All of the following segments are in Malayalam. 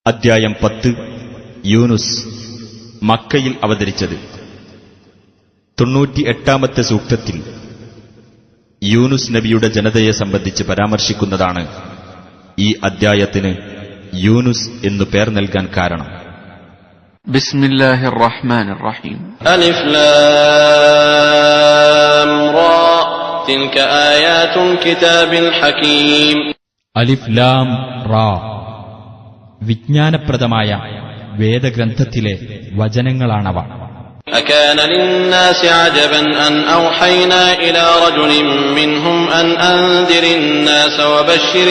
അദ്ധ്യായം 10 യൂനുസ് മക്കയിൽ അവതരിച്ചത്. 98-ാമത്തെ സൂക്തത്തിൽ യൂനുസ് നബിയുടെ ജനതയെ സംബന്ധിച്ച് പരാമർശിക്കുന്നതാണ് ഈ അദ്ധ്യായത്തിന് യൂനുസ് എന്നു പേർ നൽകാൻ കാരണം. ബിസ്മില്ലാഹിർ റഹ്മാനിർ റഹീം. അലിഫ് ലാം റാ തിൽക ആയാതുൽ കിതാബിൽ ഹകീം. അലിഫ് ലാം റാ വിജ്ഞാനപ്രദമായ വേദഗ്രന്ഥത്തിലെ വചനങ്ങളാണവ. أكان للناس عجبا أن أوحينا إلى رجل منهم أن أنذر الناس وبشر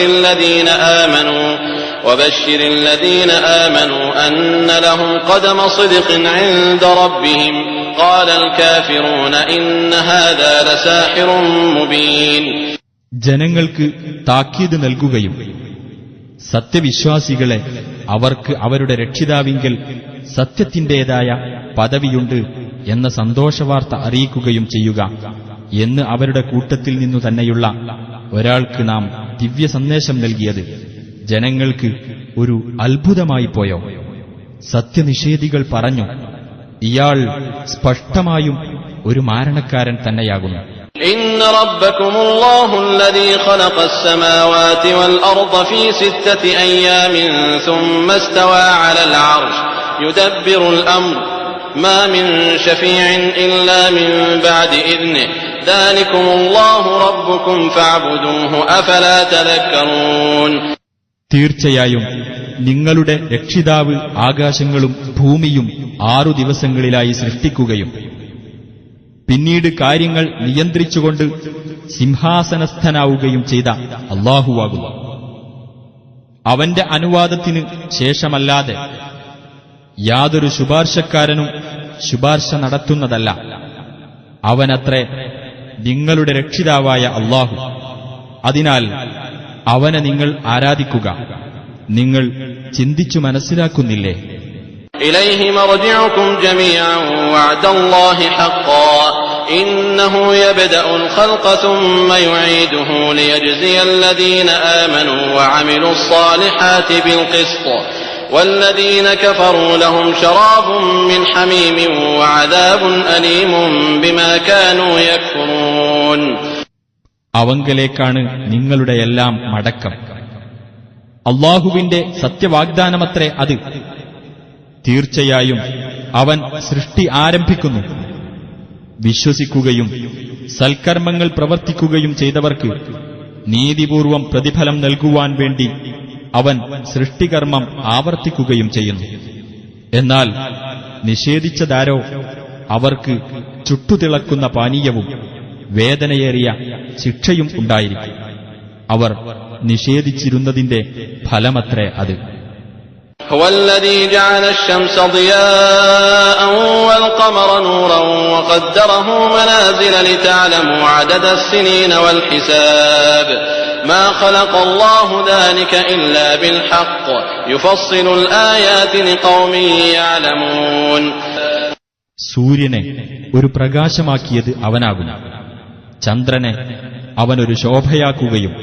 الذين آمنوا أن لهم قدم صدق عند ربهم قال الكافرون إن هذا لساحر مبين. ജനങ്ങൾക്ക് താക്കീത് നൽകുകയും സത്യവിശ്വാസികളെ അവർക്ക് അവരുടെ രക്ഷിതാവിങ്കൽ സത്യത്തിന്റേതായ പദവിയുണ്ട് എന്ന സന്തോഷവാർത്ത അറിയിക്കുകയും ചെയ്യുക എന്ന് അവരുടെ കൂട്ടത്തിൽ നിന്നു തന്നെയുള്ള ഒരാൾക്ക് നാം ദിവ്യ സന്ദേശം നൽകിയത് ജനങ്ങൾക്ക് ഒരു അത്ഭുതമായി പോയോ? സത്യനിഷേധികൾ പറഞ്ഞു, ഇയാൾ സ്പഷ്ടമായും ഒരു മാരണക്കാരൻ തന്നെയാകുന്നു. إن ربكم الله الذي خلق السماوات والأرض في 6 أيام ثم استوى على العرش يدبر الأمر ما من شفيع إلا من بعد إذنه ذلكم الله ربكم فاعبدوه أفلا تذكرون. തീർച്ചയായും നിങ്ങളുടെ രക്ഷിതാവ് ആകാശങ്ങളും ഭൂമിയും 6 ദിവസങ്ങളിലായി സൃഷ്ടിക്കുകയും പിന്നീട് കാര്യങ്ങൾ നിയന്ത്രിച്ചുകൊണ്ട് സിംഹാസനസ്ഥനാവുകയും ചെയ്ത അല്ലാഹുവാകുന്നു. അവന്റെ അനുവാദത്തിന് ശേഷമല്ലാതെ യാതൊരു ശുപാർശക്കാരനും ശുപാർശ നടത്തുന്നതല്ല. അവനത്രേ നിങ്ങളുടെ രക്ഷിതാവായ അല്ലാഹു. അതിനാൽ അവനെ നിങ്ങൾ ആരാധിക്കുക. നിങ്ങൾ ചിന്തിച്ചു മനസ്സിലാക്കുന്നില്ലേ? إليه مرجعكم جميعا وعد الله حقا إنه يبدأ الخلق ثم يعيده ليجزي الذين آمنوا وعملوا الصالحات بالقسط والذين كفروا لهم شراب من حميم وعذاب أليم بما كانوا يكفرون. അവങ്കലേക്കാണ് നിങ്ങളുടെ എല്ലാം മടക്കം. അല്ലാഹുവിന്റെ സത്യവാഗ്ദാനമത്രേ അത്. തീർച്ചയായും അവൻ സൃഷ്ടി ആരംഭിക്കുന്നു. വിശ്വസിക്കുകയും സൽക്കർമ്മങ്ങൾ പ്രവർത്തിക്കുകയും ചെയ്തവർക്ക് നീതിപൂർവം പ്രതിഫലം നൽകുവാൻ വേണ്ടി അവൻ സൃഷ്ടികർമ്മം ആവർത്തിക്കുകയും ചെയ്യുന്നു. എന്നാൽ നിഷേധിച്ചതാരോ അവർക്ക് ചുട്ടുതിളക്കുന്ന പാനീയവും വേദനയേറിയ ശിക്ഷയും ഉണ്ടായിരിക്കും. അവർ നിഷേധിച്ചിരുന്നതിന്റെ ഫലമത്രേ അത്. هو الذي جعل الشمس ضياء والقمر نورا وقدره منازل لتعلموا عدد السنين والحساب ما خلق الله ذلك إلا بالحق يفصل الآيات لقوم يعلمون. സൂര്യനെ ഒരു പ്രകാശമാക്കിയത് അവനാകുന്നു. ചന്ദ്രനെ അവനൊരു ശോഭയാക്കുകയും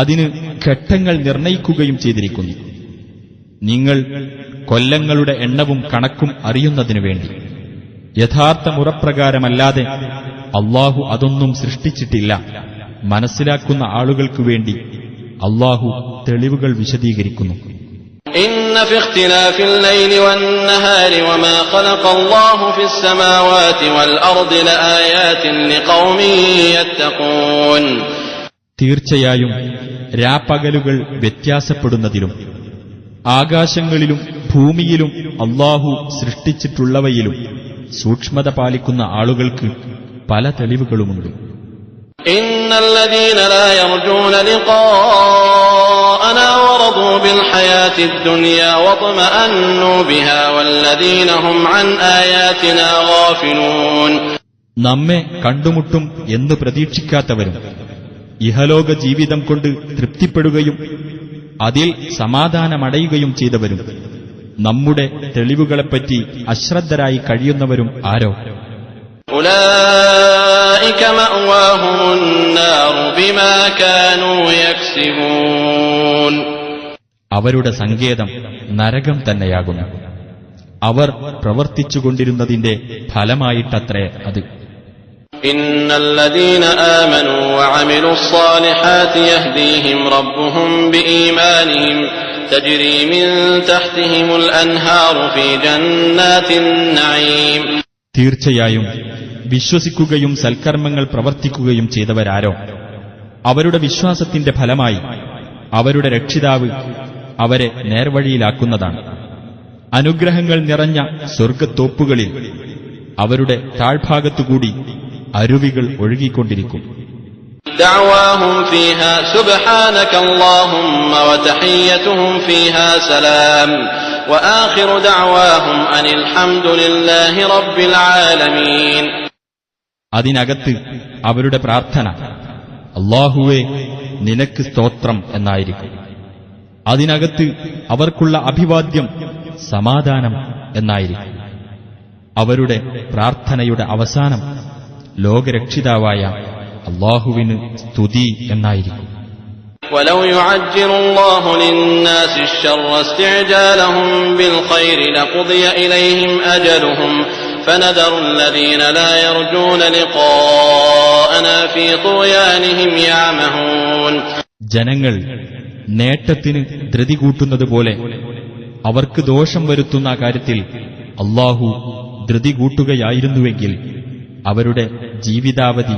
അതിന് ഘട്ടങ്ങൾ നിർണയിക്കുകയും ചെയ്തിരിക്കുന്നു. നിങ്ങൾ കൊല്ലങ്ങളുടെ എണ്ണവും കണക്കും അറിയുന്നതിനു വേണ്ടി. യഥാർത്ഥ മുറപ്രകാരമല്ലാതെ അല്ലാഹു അതൊന്നും സൃഷ്ടിച്ചിട്ടില്ല. മനസ്സിലാക്കുന്ന ആളുകൾക്കു വേണ്ടി അല്ലാഹു തെളിവുകൾ വിശദീകരിക്കുന്നു. إن في اختلاف الليل والنهار وما خلق الله في السماوات والأرض لآيات لقوم يتقون. തീർച്ചയായും രാപ്പകലുകൾ വ്യത്യാസപ്പെടുന്നതിലും ആകാശങ്ങളിലും ഭൂമിയിലും അല്ലാഹു സൃഷ്ടിച്ചിട്ടുള്ളവയിലും സൂക്ഷ്മത പാലിക്കുന്ന ആളുകൾക്ക് പല തെളിവുകളുമുണ്ട്. ഇന്നല്ലദീന ലാ യർജൂന ലിഖാഅനാ വറദൂ ബിൽ ഹയാത്തിദ് ദുനിയാ വത്മഅന്നു ബിഹാ വല്ലദീന ഹും അൻ ആയാതിനാ ഗാഫിലൂൻ. നമ്മെ കണ്ടുമുട്ടും എന്ന് പ്രതീക്ഷിക്കാത്തവരും ഇഹലോക ജീവിതം കൊണ്ട് തൃപ്തിപ്പെടുകയും അതിൽ സമാധാനമടയുകയും ചെയ്തവരും നമ്മുടെ തെളിവുകളെപ്പറ്റി അശ്രദ്ധരായി കഴിയുന്നവരും ആരോ? ഉലൈക മഅവാഹുമുന്നാർ ബിമാ കാനൂ യക്സിബൂൻ. അവരുടെ സങ്കേതം നരകം തന്നെയാകുന്നു. അവർ പ്രവർത്തിച്ചുകൊണ്ടിരുന്നതിന്റെ ഫലമായിട്ടത്രേ അത്. ഇന്നല്ലദീന ആമനൂ വഅമിലു സ്സാലിഹാത്തി യഹ്ദീഹിം റബ്ബുഹും ബിഈമാനിഹിം തജ്രീ മിൻ തഹ്തിഹിമുൽ അൻഹാറു ഫീ ജന്നാത്തിൻ നഈം. തീർച്ചയായും വിശ്വസിക്കുകയും സൽക്കർമ്മങ്ങൾ പ്രവർത്തിക്കുകയും ചെയ്തവരാരോ അവരുടെ വിശ്വാസത്തിന്റെ ഫലമായി അവരുടെ രക്ഷിതാവ് അവരെ നേർവഴിയിലാക്കുന്നതാണ്. അനുഗ്രഹങ്ങൾ നിറഞ്ഞ സ്വർഗ്ഗത്തോപ്പുകളിൽ അവരുടെ താഴ്ഭാഗത്തുകൂടി അരുവികൾ ഒഴുകിക്കൊണ്ടിരിക്കും. ദഅവാഹും ഫീഹാ സുബ്ഹാനക അല്ലാഹുമ്മ വതഹിയ്യതുഹും ഫീഹാ സലാം വആഖിറു ദഅവാഹും അനിൽ ഹംദുലില്ലാഹി റബ്ബിൽ ആലമീൻ. അതിനകത്ത് അവരുടെ പ്രാർത്ഥന അല്ലാഹുവേ നിനക്ക് സ്തോത്രം എന്നായിരിക്കും. അതിനകത്ത് അവർക്കുള്ള അഭിവാദ്യം സമാധാനം എന്നായിരിക്കും. അവരുടെ പ്രാർത്ഥനയുടെ അവസാനം ലോകരക്ഷിതാവായ അല്ലാഹുവിന് സ്തുതി എന്നായിരിക്കും. വലൗ യുഅജ്ജിലുല്ലാഹു ലിന്നാസി അശ്ശർറ ഇസ്തിഅജാലഹും ബിൽഖൈരി ലഖുദിയ ഇലൈഹിം അജലുഹും فنذر الذين لا يرجون لقاءنا في طغيانهم يعمهون. ജനങ്ങൾ നേട്ടത്തിന് ധൃതി കൂട്ടുന്നതുപോലെ അവർക്ക് ദോഷം വരുത്തുന്ന കാര്യത്തിൽ അല്ലാഹു ധൃതി കൂട്ടുകയായിരുന്നുവെങ്കിൽ അവരുടെ ജീവിതാവധി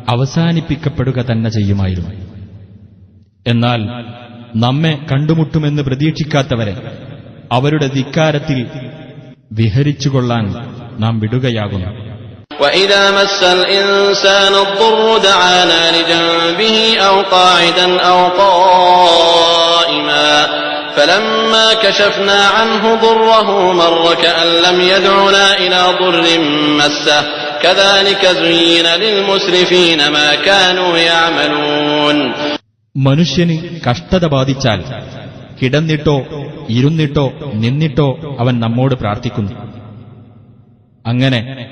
അവസാനിപ്പിക്കപ്പെടുക തന്നെ ചെയ്യുമായിരുന്നു. എന്നാൽ നമ്മെ കണ്ടുമുട്ടുമെന്ന് പ്രതീക്ഷിക്കാത്തവരെ അവരുടെ ധിക്കാരത്തിൽ വിഹരിച്ചുകൊള്ളാൻ നാം വിടുകയാകുന്നു. وَإِذَا مَسَّ الْإِنسَانَ الضُّرُّ دَعَانَا لِجَنبِهِ أَوْ قَاعِدًا أَوْ قَائِمًا فَلَمَّا كَشَفْنَا عَنْهُ ضُرَّهُ مَرَّ كَأَن لَّمْ يَدْعُنَا إِلَى ضُرٍّ مَّسَّهُ كَذَلِكَ زُيِّنَ لِلْمُسْرِفِينَ مَا كَانُوا يَعْمَلُونَ. മനുഷ്യന് കഷ്ടത ബാധിച്ചാൽ കിടന്നിട്ടോ ഇരുന്നിട്ടോ നിന്നിട്ടോ അവൻ നമ്മോട് പ്രാർത്ഥിക്കുന്നു. അങ്ങനെ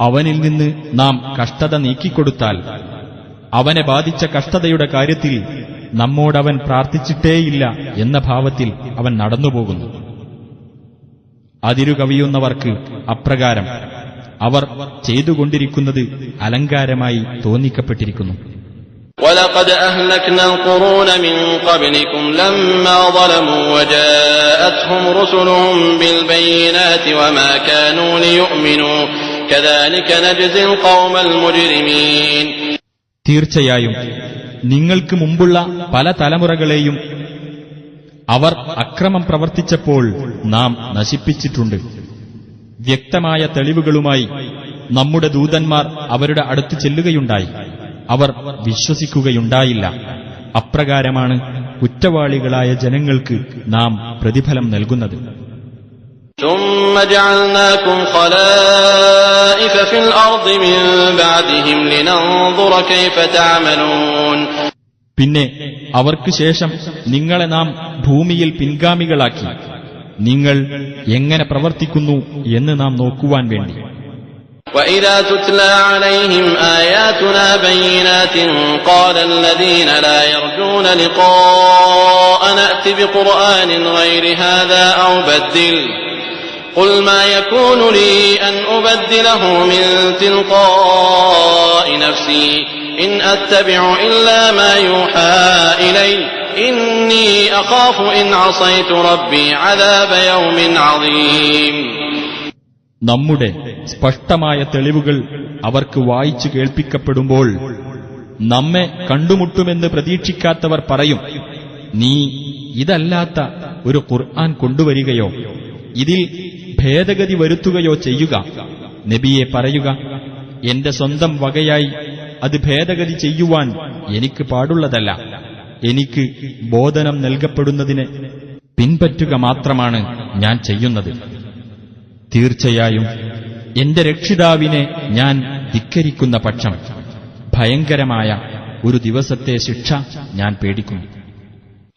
അവനിൽ നിന്ന് നാം കഷ്ടത നീക്കിക്കൊടുത്താൽ അവനെ ബാധിച്ച കഷ്ടതയുടെ കാര്യത്തിൽ നമ്മോടവൻ പ്രാർത്ഥിച്ചിട്ടേയില്ല എന്ന ഭാവത്തിൽ അവൻ നടന്നുപോകുന്നു. അതിരുകവിയുന്നവർക്ക് അപ്രകാരം അവർ ചെയ്തുകൊണ്ടിരിക്കുന്നത് അലങ്കാരമായി തോന്നിക്കപ്പെട്ടിരിക്കുന്നു. وَلَقَدْ أَهْلَكْنَا الْقُرُونَ مِنْ قَبْلِكُمْ لَمَّا ظَلَمُوا وَجَاءَتْهُمْ رُسُلُهُم بِالْبَيِّنَاتِ وَمَا كَانُوا لِيُؤْمِنُوا كَذَلِكَ نَجْزِي الْقَوْمَ الْمُجْرِمِينَ. തീർച്ചയായും നിങ്ങൾക്ക് മുമ്പുള്ള പല തലമുറകളെയും അവർ അക്രമം പ്രവർത്തിച്ചപ്പോൾ നാം നശിപ്പിച്ചിട്ടുണ്ട്. വ്യക്തമായ തെളിവുകളുമായി നമ്മുടെ ദൂതന്മാർ അവരുടെ അടുത്ത് ചെല്ലുകയുണ്ടായി. അവർ വിശ്വസിക്കുകയുണ്ടായില്ല. അപ്രകാരമാണ് കുറ്റവാളികളായ ജനങ്ങൾക്ക് നാം പ്രതിഫലം നൽകുന്നത്. ثُمَّ جَعَلْنَاكُمْ خَلَائِفَ فِي الْأَرْضِ مِن بَعْدِهِمْ لِنَنظُرَ كَيْفَ تَعْمَلُونَ. പിന്നെ അവർക്ക് ശേഷം നിങ്ങളെ നാം ഭൂമിയിൽ പിൻഗാമികളാക്കി നിങ്ങൾ എങ്ങനെ പ്രവർത്തിക്കുന്നു എന്ന് നാം നോക്കുവാൻ വേണ്ടി. وَإِذَا تُتْلَى عَلَيْهِمْ آيَاتُنَا بَيِّنَاتٍ قَالَ الَّذِينَ لَا يَرْجُونَ لِقَاءَنَا ائْتِ بِقُرْآنٍ غَيْرِ هَذَا أَوْ بَدِّلْهُ قُلْ مَا يَكُونُ لِي أَنْ أُبَدِّلَهُ مِنْ تِلْقَاءِ نَفْسِي إِنْ أَتَّبِعُ إِلَّا مَا يُوحَى إِلَيَّ إِنِّي أَخَافُ إِنْ عَصَيْتُ رَبِّي عَذَابَ يَوْمٍ عَظِيمٍ. നമ്മുടെ സ്പഷ്ടമായ തെളിവുകൾ അവർക്ക് വായിച്ചു കേൾപ്പിക്കപ്പെടുമ്പോൾ നമ്മെ കണ്ടുമുട്ടുമെന്ന് പ്രതീക്ഷിക്കാത്തവർ പറയും, നീ ഇതല്ലാത്ത ഒരു ഖുർആൻ കൊണ്ടുവരികയോ ഇതിൽ ഭേദഗതി വരുത്തുകയോ ചെയ്യുക. നബിയെ പറയുക, എന്റെ സ്വന്തം വകയായി അത് ഭേദഗതി ചെയ്യുവാൻ എനിക്ക് പാടുള്ളതല്ല. എനിക്ക് ബോധനം നൽകപ്പെടുന്നതിനെ പിൻപറ്റുക മാത്രമാണ് ഞാൻ ചെയ്യുന്നത്. തീർച്ചയായും എന്റെ രക്ഷിതാവിനെ ഞാൻ ധിക്കരിക്കുന്ന പക്ഷം ഭയങ്കരമായ ഒരു ദിവസത്തെ ശിക്ഷ ഞാൻ പേടിക്കുന്നു.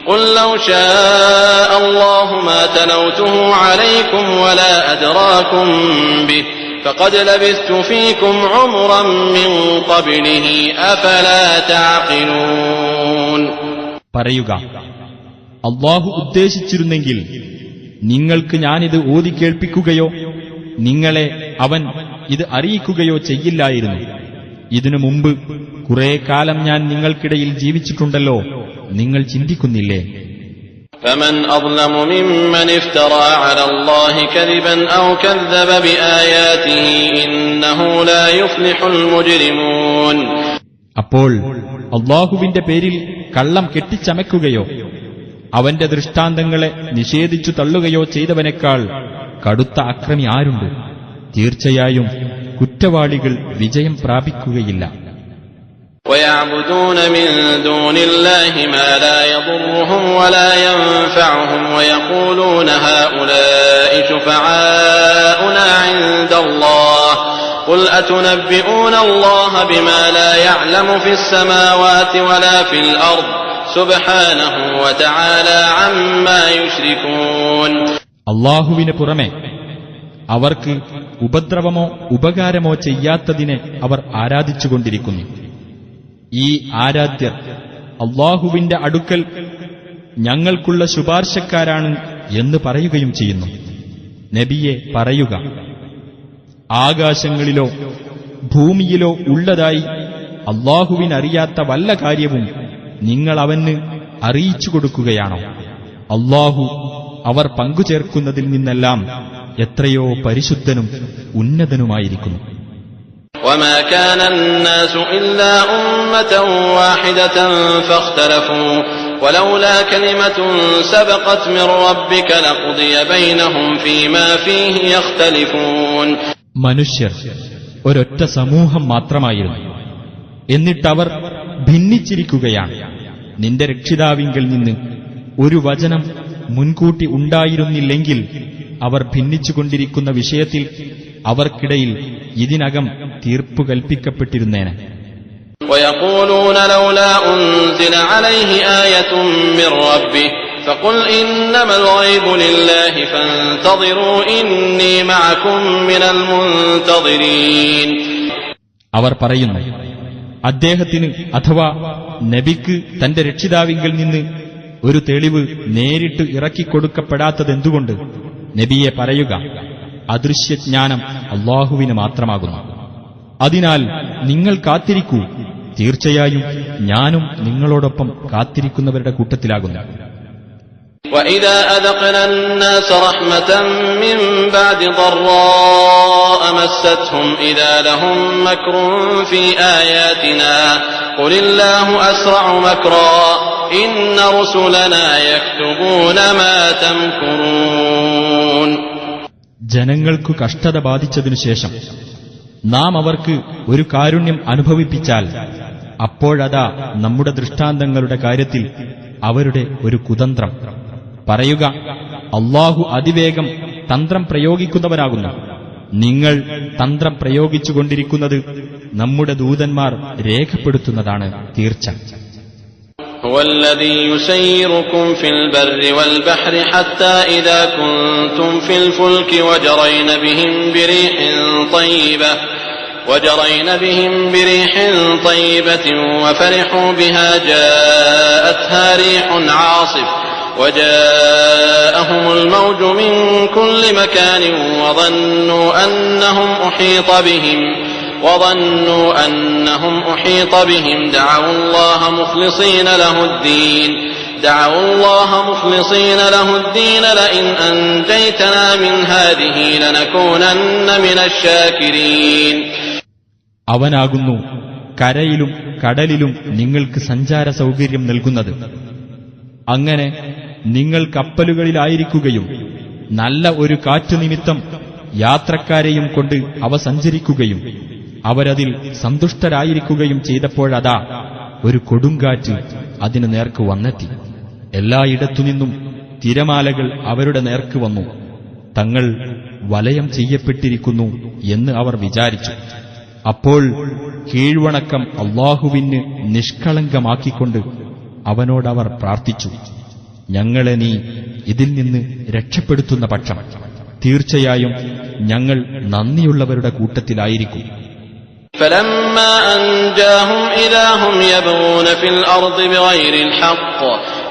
قُل لَّوْ شَاءَ اللَّهُ مَا تَلَوْتُهُ عَلَيْكُمْ وَلَا أَدْرَاكُم بِهِ فَقَدْ لَبِثْتُ فِيكُمْ عُمُرًا مِّن قَبْلِهِ أَفَلَا تَعْقِلُونَ. പറയുക, അല്ലാഹു ഉദ്ദേശിച്ചിരുന്നെങ്കിൽ നിങ്ങൾക്ക് ഞാനിത് ഓതിക്കേൾപ്പിക്കുകയോ നിങ്ങളെ അവൻ ഇത് അറിയിക്കുകയോ ചെയ്യില്ലായിരുന്നു. ഇതിനു മുമ്പ് കുറെ കാലം ഞാൻ നിങ്ങൾക്കിടയിൽ ജീവിച്ചിട്ടുണ്ടല്ലോ, നിങ്ങൾ ചിന്തിക്കുന്നില്ലേ? فمن أظلم ممن افترى على الله كذبا أو كذب بآياته إنه لا يفلح المجرمون. അപ്പോൾ അല്ലാഹുവിന്റെ പേരിൽ കള്ളം കെട്ടിച്ചമയ്ക്കുകയോ അവന്റെ ദൃഷ്ടാന്തങ്ങളെ നിഷേധിച്ചു തള്ളുകയോ ചെയ്തവനേക്കാൾ കടുത്ത അക്രമി ആരുണ്ട്? തീർച്ചയായും കുറ്റവാളികൾ വിജയം പ്രാപിക്കുകയില്ല. ويعبدون من دون الله ما لا يضرهم ولا ينفعهم ويقولون هؤلاء شفعاؤنا عند الله قل أتنبئون الله بما لا يعلم في السماوات ولا في الأرض سبحانه وتعالى عما يشركون. അല്ലാഹുവിന് പുറമെ അവർക്ക് ഉപദ്രവമോ ഉപകാരമോ ചെയ്യാത്തതിനെ അവർ ആരാധിച്ചുകൊണ്ടിരിക്കുന്നു. ഈ ആരാധ്യർ അല്ലാഹുവിന്റെ അടുക്കൽ ഞങ്ങൾക്കുള്ള ശുപാർശക്കാരാണ് എന്ന് പറയുകയും ചെയ്യുന്നു. നബിയെ പറയുക, ആകാശങ്ങളിലോ ഭൂമിയിലോ ഉള്ളതായി അല്ലാഹുവിനറിയാത്ത വല്ല കാര്യവും നിങ്ങൾ അവന് അറിയിച്ചു കൊടുക്കുകയാണോ? അല്ലാഹു അവർ പങ്കുചേർക്കുന്നതിൽ നിന്നെല്ലാം എത്രയോ പരിശുദ്ധനും ഉന്നതനുമായിരിക്കുന്നു. وما كان الناس إلا أمة واحدة فاختلفوا ولولا كلمة سبقت من ربك لقضي بينهم فيما فيه يختلفون. മനുഷ്യർ ഒരൊറ്റ സമൂഹം മാത്രമായിരുന്നു, എന്നിട്ടവർ ഭിന്നിച്ചിരിക്കുകയാണ്. നിന്റെ രക്ഷിതാവിങ്കൽ നിന്ന് ഒരു വചനം മുൻകൂട്ടി ഉണ്ടായിരുന്നില്ലെങ്കിൽ അവർ ഭിന്നിച്ചുകൊണ്ടിരിക്കുന്ന വിഷയത്തിൽ അവർക്കിടയിൽ ഇതിനകം തീർപ്പു കൽപ്പിക്കപ്പെട്ടിരുന്നേനെ. ويقولون لولا أنزل عليه آية من ربه فقل إنما الغيب لله فانتظروا إني معكم من المنتظرين. അവർ പറയുന്നു, അദ്ദേഹത്തിന് അഥവാ നബിക്ക് തന്റെ രക്ഷിതാവിങ്കൽ നിന്ന് ഒരു തെളിവ് നേരിട്ട് ഇറക്കിക്കൊടുക്കപ്പെടാത്തതെന്തുകൊണ്ട്? നബിയെ പറയുക, അദൃശ്യജ്ഞാനം അല്ലാഹുവിന് മാത്രമാകുന്നു. അതിനാൽ നിങ്ങൾ കാത്തിരിക്കൂ, തീർച്ചയായും ഞാനും നിങ്ങളോടൊപ്പം കാത്തിരിക്കുന്നവരുടെ കൂട്ടത്തിലാകുന്നു. وَإِذَا أَذَقْنَا النَّاسَ رَحْمَةً مِّن بَعْدِ ضَرَّاءٍ مَّسَّتْهُمْ إِذَا لَهُم مَّكْرٌ فِي آيَاتِنَا قُلِ اللَّهُ أَسْرَعُ مَكْرًا إِنَّ رُسُلَنَا يَكْتُبُونَ مَا تَمْكُرُونَ. ജനങ്ങൾക്കു കഷ്ടത ബാധിച്ചതിനുശേഷം നാം അവർക്ക് ഒരു കാരുണ്യം അനുഭവിപ്പിച്ചാൽ അപ്പോഴതാ നമ്മുടെ ദൃഷ്ടാന്തങ്ങളുടെ കാര്യത്തിൽ അവരുടെ ഒരു കുതന്ത്രം. പറയുക, അല്ലാഹു അതിവേഗം തന്ത്രം പ്രയോഗിക്കുന്നവനാകുന്നു. നിങ്ങൾ തന്ത്രം പ്രയോഗിച്ചുകൊണ്ടിരിക്കുന്നത് നമ്മുടെ ദൂതന്മാർ രേഖപ്പെടുത്തുന്നതാണ് തീർച്ച. هو الذي يسيركم في البر والبحر حتى إذا كنتم في الفلك وجرين بهم بريح طيبة وفرحوا بها جاءتها ريح عاصف وجاءهم الموج من كل مكان وظنوا أنهم أحيط بهم دعوا الله مخلصين له الدين لئن أنجيتنا من هذه لنكونن من الشاكرين. അവനാകുന്നു കരയിലും കടലിലും നിങ്ങൾക്ക് സഞ്ചാര സൗകര്യം നൽകുന്നത്. അങ്ങനെ നിങ്ങൾ കപ്പലുകളിലായിരിക്കുകയും നല്ല ഒരു കാറ്റുനിമിത്തം യാത്രക്കാരെയും കൊണ്ട് അവ സഞ്ചരിക്കുകയും അവരതിൽ സന്തുഷ്ടരായിരിക്കുകയും ചെയ്തപ്പോഴതാ ഒരു കൊടുങ്കാറ്റ് അതിനു നേർക്ക് വന്നെത്തി. എല്ലായിടത്തുനിന്നും തിരമാലകൾ അവരുടെ നേർക്ക് വന്നു. തങ്ങൾ വലയം ചെയ്യപ്പെട്ടിരിക്കുന്നു എന്ന് അവർ വിചാരിച്ചു. അപ്പോൾ കീഴ്വണക്കം അല്ലാഹുവിന് നിഷ്കളങ്കമാക്കിക്കൊണ്ട് അവനോടവർ പ്രാർത്ഥിച്ചു, ഞങ്ങളെ നീ ഇതിൽ നിന്ന് രക്ഷപ്പെടുത്തുന്ന പക്ഷം തീർച്ചയായും ഞങ്ങൾ നന്ദിയുള്ളവരുടെ കൂട്ടത്തിലായിരിക്കും. فلما أنجاهم إذا هم يبغون في الأرض بغير الحق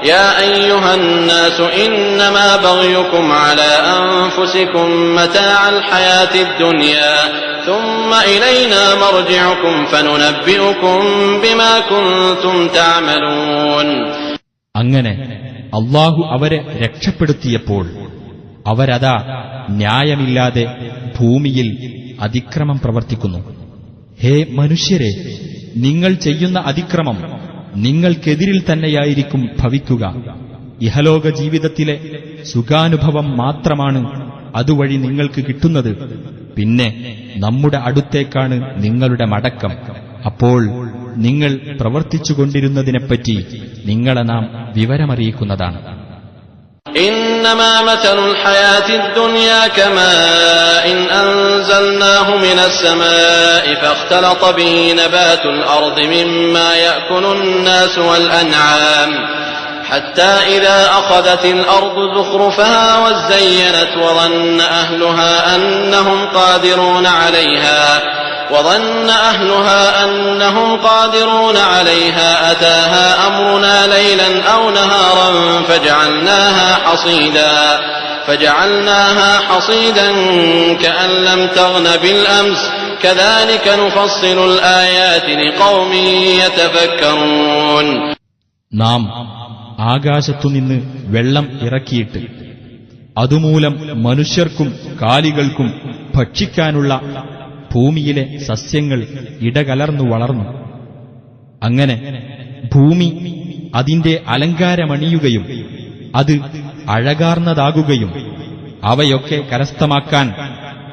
يا أيها الناس إنما بغيكم على أنفسكم متاع الحياة الدنيا ثم إلينا مرجعكم فننبئكم بما كنتم تعملون. അങ്ങനെ അല്ലാഹു അവരെ രക്ഷപ്പെടുത്തിയപ്പോൾ അവരതാ ന്യായമില്ലാതെ ഭൂമിയിൽ അതിക്രമം പ്രവർത്തിക്കുന്നു. ഹേ മനുഷ്യരെ, നിങ്ങൾ ചെയ്യുന്ന അതിക്രമം നിങ്ങൾക്കെതിരിൽ തന്നെയായിരിക്കും ഭവിക്കുക. ഇഹലോക ജീവിതത്തിലെ സുഖാനുഭവം മാത്രമാണ് അതുവഴി നിങ്ങൾക്ക് കിട്ടുന്നത്. പിന്നെ നമ്മുടെ അടുത്തേക്കാണ് നിങ്ങളുടെ മടക്കം. അപ്പോൾ നിങ്ങൾ പ്രവർത്തിച്ചുകൊണ്ടിരുന്നതിനെപ്പറ്റി നിങ്ങളെ നാം വിവരമറിയിക്കുന്നതാണ്. إنما مثل الحياة الدنيا كماء أنزلناه من السماء فاختلط به نبات الأرض مما يأكل الناس والأنعام حتى إذا أخذت الأرض زخرفها وزينت وظن أهلها أنهم قادرون عليها أتاها أمرنا ليلا أو نهارا فجعلناها حصيدا كأن لم تغن بالأمس كذلك نفصل الآيات لقوم يتفكرون. നാം ആകാശത്തുനിന്ന് വെള്ളം ഇറക്കിയിട്ട് അതുമൂലം മനുഷ്യർക്കും കാലികൾക്കും ഭക്ഷിക്കാനുള്ള ഭൂമിയിലെ സസ്യങ്ങൾ ഇടകലർന്നു വളർന്നു. അങ്ങനെ ഭൂമി അതിന്റെ അലങ്കാരമണിയുകയും അത് അഴകാർന്നതാകുകയും അവയൊക്കെ കരസ്ഥമാക്കാൻ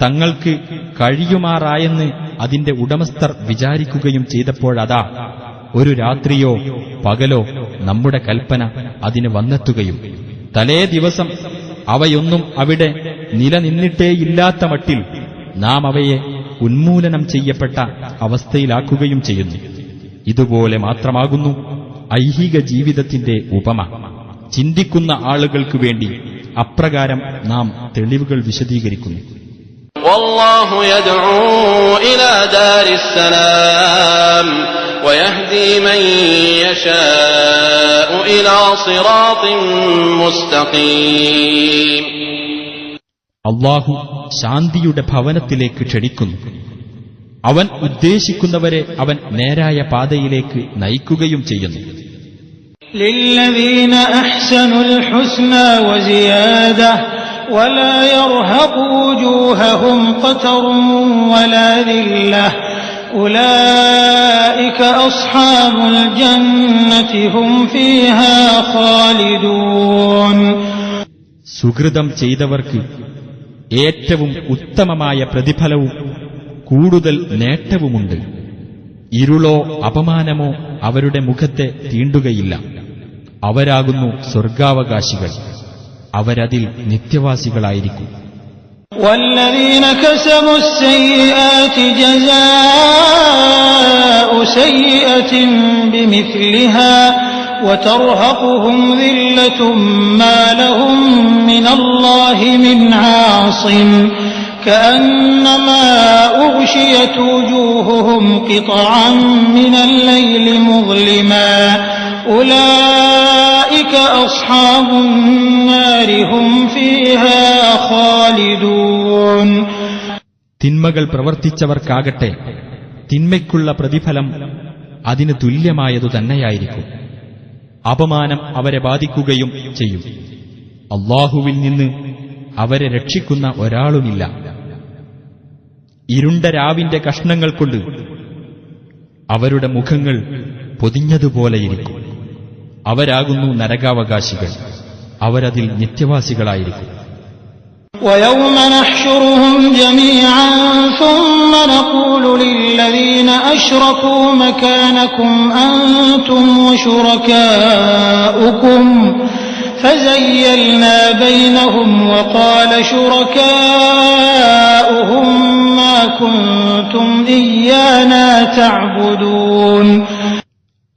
തങ്ങൾക്ക് കഴിയുമാറായെന്ന് അതിന്റെ ഉടമസ്ഥർ വിചാരിക്കുകയും ചെയ്തപ്പോഴതാ ഒരു രാത്രിയോ പകലോ നമ്മുടെ കൽപ്പന അതിന് വന്നെത്തുകയും തലേ ദിവസം അവയൊന്നും അവിടെ നിലനിന്നിട്ടേയില്ലാത്ത മട്ടിൽ നാം അവയെ ഉന്മൂലനം ചെയ്യപ്പെട്ട അവസ്ഥയിലാക്കുകയും ചെയ്യുന്നു. ഇതുപോലെ മാത്രമാകുന്നു ഐഹിക ജീവിതത്തിന്റെ ഉപമ. ചിന്തിക്കുന്ന ആളുകൾക്കു വേണ്ടി അപ്രകാരം നാം തെളിവുകൾ വിശദീകരിക്കുന്നു. വല്ലാഹു യദ്ഉ ഇലാ ദാരിസ്സലാം വയഹ്ദി മൻ യശാഉ ഇലാ സിറാത്തിൻ മുസ്തഖീം. അല്ലാഹു ശാന്തിയുടെ ഭവനത്തിലേക്ക് ക്ഷണിക്കുന്നു. അവൻ ഉദ്ദേശിക്കുന്നവരെ അവൻ നേരായ പാതയിലേക്ക് നയിക്കുകയും ചെയ്യുന്നു. للذين أحسنوا الحسنى وزيادة ولا يرهق وجوههم قتر ولا ذلة أولئك أصحاب الجنة هم فيها خالدون. സുകൃതം ചെയ്തവർക്ക് ഏറ്റവും ഉത്തമമായ പ്രതിഫലവും കൂടുതൽ നേട്ടവുമുണ്ട്. ഇരുളോ അപമാനമോ അവരുടെ മുഖത്തെ തീണ്ടുകയില്ല. അവരാകുന്നു സ്വർഗാവകാശികൾ. അവരതിൽ നിത്യവാസികളായിരിക്കും. والذين كسبوا السيئات جزاء سيئة بمثلها وترهقهم ذلة ما لهم من الله من عاصم كأنما أغشيت وجوههم قطعا من الليل مظلما أولئك أصحاب النار هم فيها خالدون. തിന്മകൾ പ്രവർത്തിച്ചവർക്കാകട്ടെ തിന്മയ്ക്കുള്ള പ്രതിഫലം അതിന് തുല്യമായതു തന്നെയായിരിക്കും. അപമാനം അവരെ ബാധിക്കുകയും ചെയ്യും. അല്ലാഹുവിൽ നിന്ന് അവരെ രക്ഷിക്കുന്ന ഒരാളുമില്ല. ഇരുണ്ട രാവിന്റെ കഷ്ണങ്ങൾ കൊണ്ട് അവരുടെ മുഖങ്ങൾ പൊതിഞ്ഞതുപോലെയിരിക്കും. അവരാകുന്നു നരകാവകാശികൾ. അവരതിൽ നിത്യവാസികളായിരിക്കും. ويوم نحشرهم جميعا ثم نقول للذين أشركوا مكانكم أنتم وشركاؤكم فزيلنا بينهم وقال شركاؤهم ما كنتم إيانا تعبدون.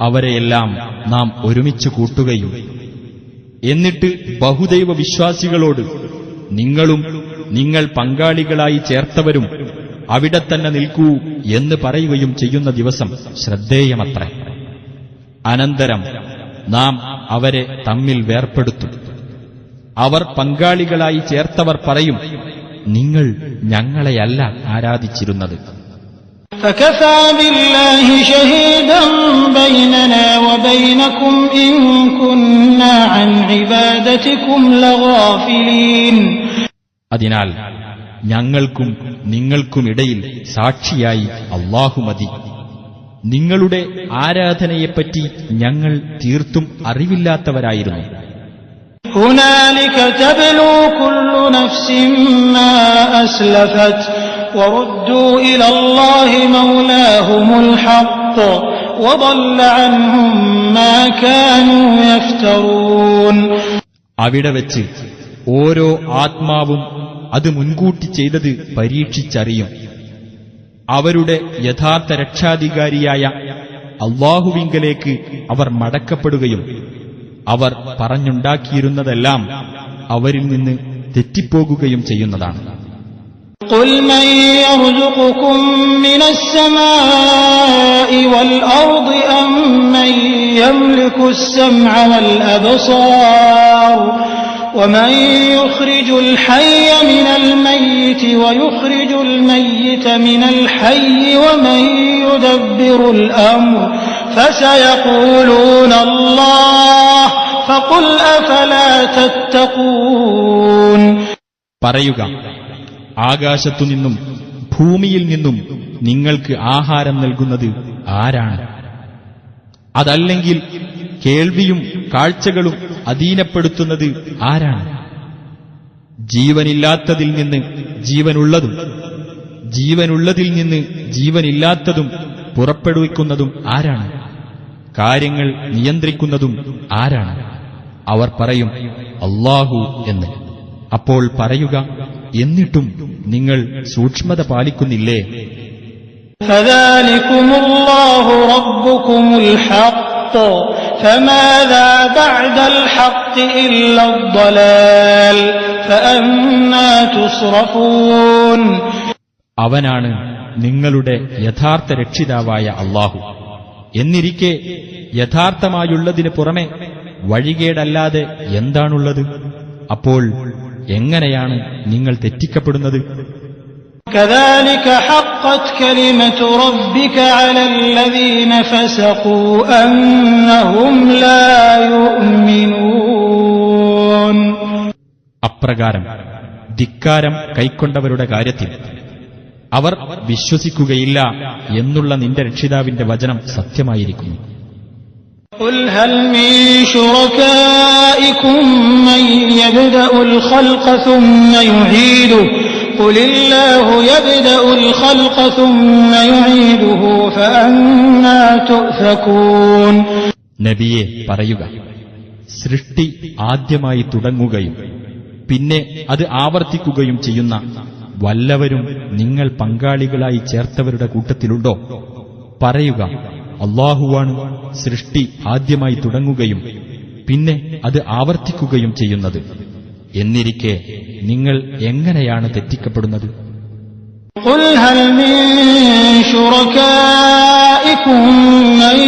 അവരെയെല്ലാം നാം ഒരുമിച്ച് കൂട്ടുകയും എന്നിട്ട് ബഹുദൈവ വിശ്വാസികളോട് നിങ്ങളും നിങ്ങൾ പങ്കാളികളായി ചേർത്തവരും അവിടെ തന്നെ നിൽക്കൂ എന്ന് പറയുകയും ചെയ്യുന്ന ദിവസം ശ്രദ്ധേയമത്രേ. അനന്തരം നാം അവരെ തമ്മിൽ വേർപ്പെടുത്തും. അവർ പങ്കാളികളായി ചേർത്തവർ പറയും, നിങ്ങൾ ഞങ്ങളെയല്ല ആരാധിച്ചിരുന്നത്. فكفى بالله شهيدا بيننا وبينكم إن كنا عن عبادتكم لغافلين. അതിനാൽ ഞങ്ങൾക്കും നിങ്ങൾക്കുമിടയിൽ സാക്ഷിയായി അല്ലാഹു മതി. നിങ്ങളുടെ ആരാധനയെപ്പറ്റി ഞങ്ങൾ തീർത്തും അറിവില്ലാത്തവരായിരുന്നു. هنالك تبلو كل نفس ما أسلفت وردوا إلى الله مولاهم الحق وضل عنهم ما كانوا يفترون. അവിടെ വച്ച് ഓരോ ആത്മാവും അത് മുൻകൂട്ടി ചെയ്തത് പരീക്ഷിച്ചറിയും. അവരുടെ യഥാർത്ഥ രക്ഷാധികാരിയായ അല്ലാഹുവിങ്കലേക്ക് അവർ മടക്കപ്പെടുകയും അവർ പറഞ്ഞുണ്ടാക്കിയിരുന്നതെല്ലാം അവരിൽ നിന്ന് തെറ്റിപ്പോകുകയും ചെയ്യുന്നതാണ്. قل من يرزقكم من السماء والأرض أم من يملك السمع والأبصار ومن يخرج الحي من الميت ويخرج الميت من الحي ومن يدبر الأمر فسيقولون الله فقل أفلا تتقون. പറയുക, ആകാശത്തുനിന്നും ഭൂമിയിൽ നിന്നും നിങ്ങൾക്ക് ആഹാരം നൽകുന്നത് ആരാണ്? അതല്ലെങ്കിൽ കേൾവിയും കാഴ്ചകളും അധീനപ്പെടുത്തുന്നത് ആരാണ്? ജീവനില്ലാത്തതിൽ നിന്ന് ജീവനുള്ളതും ജീവനുള്ളതിൽ നിന്ന് ജീവനില്ലാത്തതും പുറപ്പെടുവിക്കുന്നതും ആരാണ്? കാര്യങ്ങൾ നിയന്ത്രിക്കുന്നതും ആരാണ്? അവർ പറയും, അല്ലാഹു എന്ന്. അപ്പോൾ പറയുക, എന്നിട്ടും നിങ്ങൾ സൂക്ഷ്മത പാലിക്കുന്നില്ലേ? فذلكم الله ربكم الحق فماذا بعد الحق إلا الضلال فأنى تصرفون. അവനാണ് നിങ്ങളുടെ യഥാർത്ഥ രക്ഷിതാവായ അല്ലാഹു. എന്നിരിക്കെ യഥാർത്ഥമായുള്ളതിന് പുറമെ വഴികേടല്ലാതെ എന്താണുള്ളത്? അപ്പോൾ എങ്ങനെയാണ് നിങ്ങൾ തെറ്റിക്കപ്പെടുന്നത്? كذلك حقت كلمة ربك على الذين فسقوا أنهم لا يؤمنون. അപ്രകാരം ധിക്കാരം കൈക്കൊണ്ടവരുടെ കാര്യത്തിൽ അവർ വിശ്വസിക്കുകയില്ല എന്നുള്ള നിന്റെ രക്ഷിതാവിന്റെ വചനം സത്യമായിരിക്കുന്നു. قل هل من شركائكم من يبدأ الخلق ثم يعيده قل الله يبدأ الخلق ثم يعيده فأنى تؤفكون. നബിയെ പറയുക, സൃഷ്ടി ആദ്യമായി തുടങ്ങുകയും പിന്നെ അത് ആവർത്തിക്കുകയും ചെയ്യുന്ന വല്ലവരും നിങ്ങൾ പങ്കാളികളായി ചേർത്തവരുടെ കൂട്ടത്തിലുണ്ടോ? പറയുക, അല്ലാഹുവാണ് സൃഷ്ടി ആദ്യമായി തുടങ്ങുകയും പിന്നെ അത് ആവർത്തിക്കുകയും ചെയ്യുന്നത്. എന്നിരിക്കെ നിങ്ങൾ എങ്ങനെയാണ് തെറ്റിക്കപ്പെടുന്നത്? قل هل من شركائكم من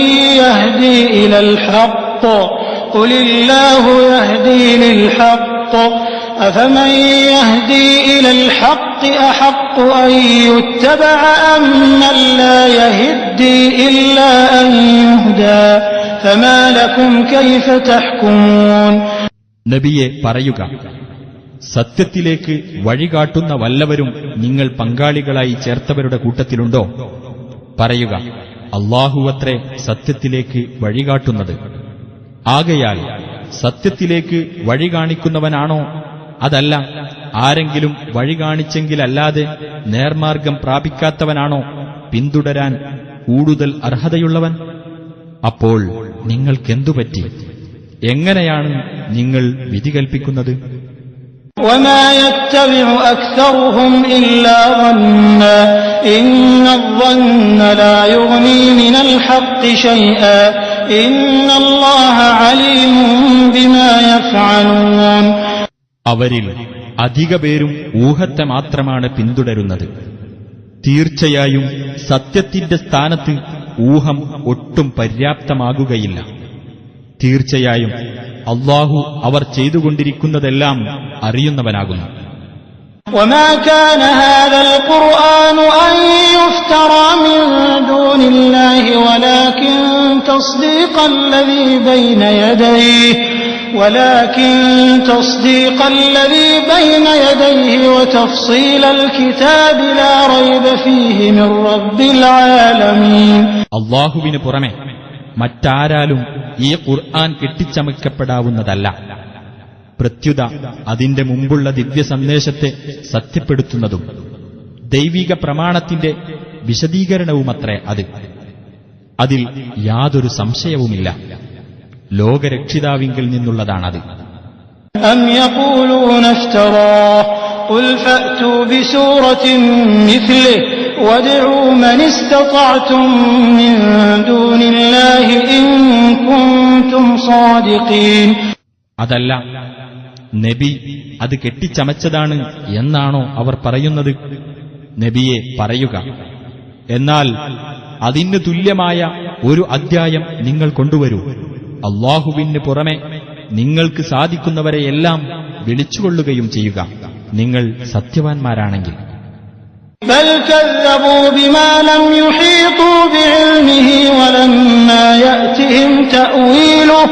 يهدي إلى الحق قل الله يهدي للحق أفمن يهدي إلى الحق أحق أن يتبع أم من لا يهدي إلا أن يهدى فما لكم كيف تحكمون. നബിയെ പറയുക, സത്യത്തിലേക്ക് വഴികാട്ടുന്ന വല്ലവരും നിങ്ങൾ പങ്കാളികളായി ചേർത്തവരുടെ കൂട്ടത്തിലുണ്ടോ? പറയുക, അല്ലാഹുവത്രേ സത്യത്തിലേക്ക് വഴികാട്ടുന്നത്. ആകയാൽ സത്യത്തിലേക്ക് വഴി കാണിക്കുന്നവനാണോ? അതല്ല ആരെങ്കിലും വഴി കാണിച്ചെങ്കിലല്ലാതെ നേർമാർഗം പ്രാപിക്കാത്തവനാണോ പിന്തുടരാൻ കൂടുതൽ അർഹതയുള്ളവൻ? അപ്പോൾ നിങ്ങൾക്കെന്തുപറ്റി? എങ്ങനെയാണ് നിങ്ങൾ വിധി കൽപ്പിക്കുന്നത്? وما يتبع أكثرهم إلا ظنا إن الظن لا يغني من الحق شيئا إن الله عليم بما يفعلون. അവരിൽ അധിക പേരും ഊഹത്തെ മാത്രമാണ് പിന്തുടരുന്നത്. തീർച്ചയായും സത്യത്തിന്റെ സ്ഥാനത്ത് ഊഹം ഒട്ടും പര്യാപ്തമാകുകയില്ല. തീർച്ചയായും അല്ലാഹു അവർ ചെയ്തുകൊണ്ടിരിക്കുന്നതെല്ലാം അറിയുന്നവനാകുന്നു. وما كان هذا القرآن أن يفترى من دون الله ولكن تصديق الذي بين يديه وتفصيل الكتاب لا ريب فيه من رب العالمين. അല്ലാഹുവിന് പുറമെ മറ്റാരാലും ഈ ഖുർആൻ കെട്ടിച്ചമയ്ക്കപ്പെടാവുന്നതല്ല. പ്രത്യുത അതിന്റെ മുമ്പുള്ള ദിവ്യ സന്ദേശത്തെ സത്യപ്പെടുത്തുന്നതും ദൈവിക പ്രമാണത്തിന്റെ വിശദീകരണവുമത്രേ അത്. അതിൽ യാതൊരു സംശയവുമില്ല. ലോകരക്ഷിതാവിങ്കിൽ നിന്നുള്ളതാണത്. أم يقولون افتراه قل فأتوا بسورة مثله وادعوا من استطعتم من دون الله إن كنتم صادقين. അതല്ല, നബി അത് കെട്ടിച്ചമച്ചതാണ് എന്നാണോ അവർ പറയുന്നത്? നബിയെ പറയുക, എന്നാൽ അതിന് തുല്യമായ ഒരു അദ്ധ്യായം നിങ്ങൾ കൊണ്ടുവരൂ. അല്ലാഹുവിന് പുറമെ നിങ്ങൾക്ക് സാധിക്കുന്നവരെയെല്ലാം വിളിച്ചുകൊള്ളുകയും ചെയ്യുക, നിങ്ങൾ സത്യവാൻമാരാണെങ്കിൽ. بل كذبوا بما لم يحيطوا بعلمه ولما يأتهم تأويله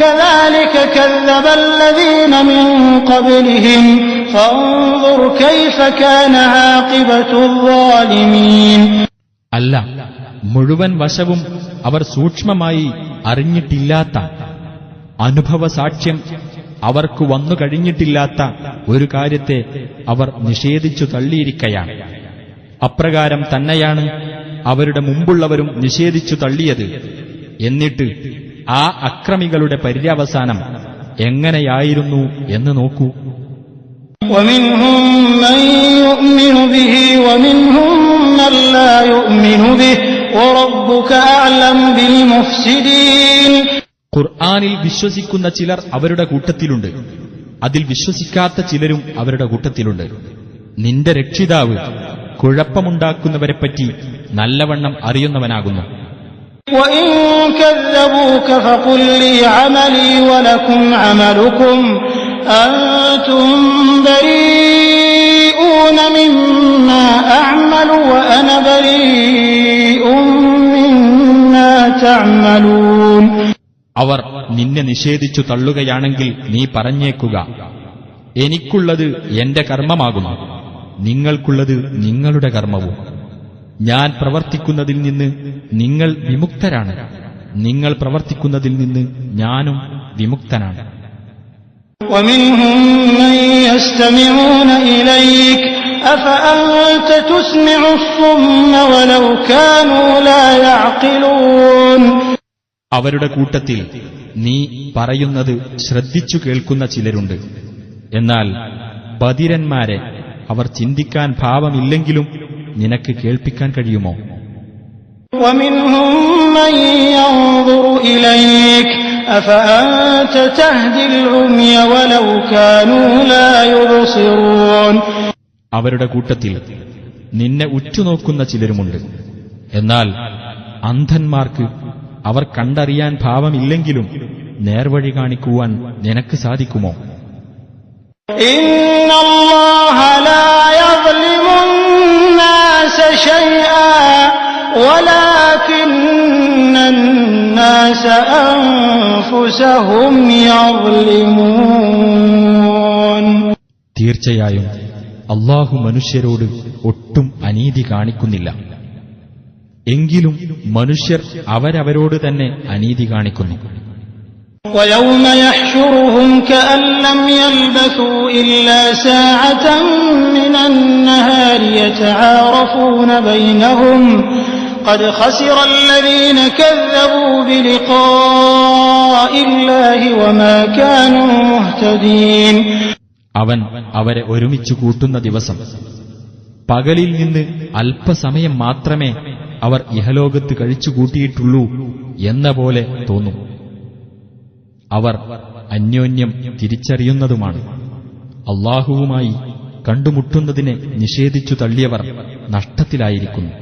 كذلك كذب الذين من قبلهم فانظر كيف كان عاقبة الظالمين. അല്ല, മുഴുവൻ വശവും അവർ സൂക്ഷ്മമായി അറിഞ്ഞിട്ടില്ലാത്ത, അനുഭവസാക്ഷ്യം അവർക്ക് വന്നു കഴിഞ്ഞിട്ടില്ലാത്ത ഒരു കാര്യത്തെ അവർ നിഷേധിച്ചു തള്ളിയിരിക്കയാണ്. അപ്രകാരം തന്നെയാണ് അവരുടെ മുമ്പുള്ളവരും നിഷേധിച്ചു തള്ളിയത്. എന്നിട്ട് ആ അക്രമികളുടെ പര്യവസാനം എങ്ങനെയായിരുന്നു എന്ന് നോക്കൂ. ومنهم من يؤمن به ومنهم من لا يؤمن به وربك أعلم بالمفسدين. ഖുർആനിൽ വിശ്വസിക്കുന്ന ചിലർ അവരുടെ കൂട്ടത്തിലുണ്ട്, അതിൽ വിശ്വസിക്കാത്ത ചിലരും അവരുടെ കൂട്ടത്തിലുണ്ട്. നിന്റെ രക്ഷിതാവ് കുഴപ്പമുണ്ടാക്കുന്നവരെപ്പറ്റി നല്ലവണ്ണം അറിയുന്നവനാകുന്നു. وإن كذبوك فقل لي عملي ولكم عملكم أنتم بريئون مما أعمل وأنا بريء مما تعملون. അവർ നിന്നെ നിഷേധിച്ചു തള്ളുകയാണെങ്കിൽ നീ പറഞ്ഞേക്കുക, എനിക്കുള്ളത് എന്റെ കർമ്മമാകുന്നു, നിങ്ങൾക്കുള്ളത് നിങ്ങളുടെ കർമ്മവും. ഞാൻ പ്രവർത്തിക്കുന്നതിൽ നിന്ന് നിങ്ങൾ വിമുക്തരാണ്, നിങ്ങൾ പ്രവർത്തിക്കുന്നതിൽ നിന്ന് ഞാനും വിമുക്തനാണ്. ومنهم من يستمعون إليك أفأنت تسمع الصم ولو كانوا لا يعقلون. അവരുടെ കൂട്ടത്തിൽ നീ പറയുന്നത് ശ്രദ്ധിച്ചു കേൾക്കുന്ന ചിലരുണ്ട്. എന്നാൽ ബധിരന്മാരെ അവർ ചിന്തിക്കാൻ ഭാവമില്ലെങ്കിലും നിനക്ക് കേൾപ്പിക്കാൻ കഴിയുമോ? ومنهم من ينظر إليك أفأنت تهدي العمي ولو كانوا لا يبصرون. അവരുടെ കൂട്ടത്തിൽ നിന്നെ ഉറ്റുനോക്കുന്ന ചിലരുമുണ്ട്. എന്നാൽ അന്ധന്മാർക്ക് അവർ കണ്ടറിയാൻ ഭാവമില്ലെങ്കിലും നേർവഴി കാണിക്കുവാൻ നിനക്ക് സാധിക്കുമോ? إن الله لا يظلم الناس شيئا ولكن الناس أنفسهم يظلمون. തീർച്ചയായും അല്ലാഹു മനുഷ്യരോട് ഒട്ടും അനീതി കാണിക്കുന്നില്ല. എങ്കിലും മനുഷ്യർ അവരവരോട് തന്നെ അനീതി കാണിക്കുന്നു. ويوم يحشرهم كأن لم يلبثوا إلا ساعة من النهار يتعارفون بينهم قد خسر الذين كذبوا بلقاء الله وما كانوا مهتدين. അവൻ അവരെ ഒരുമിച്ചു കൂട്ടുന്ന ദിവസം, പകലിൽ നിന്ന് അല്പസമയം മാത്രമേ അവർ ഇഹലോകത്ത് കഴിച്ചുകൂട്ടിയിട്ടുള്ളൂ എന്ന പോലെ തോന്നും. അവർ അന്യോന്യം തിരിച്ചറിയുന്നതുമാണ്. അല്ലാഹുവുമായി കണ്ടുമുട്ടുന്നതിനെ നിഷേധിച്ചു തള്ളിയവർ നഷ്ടത്തിലായിരിക്കുന്നു.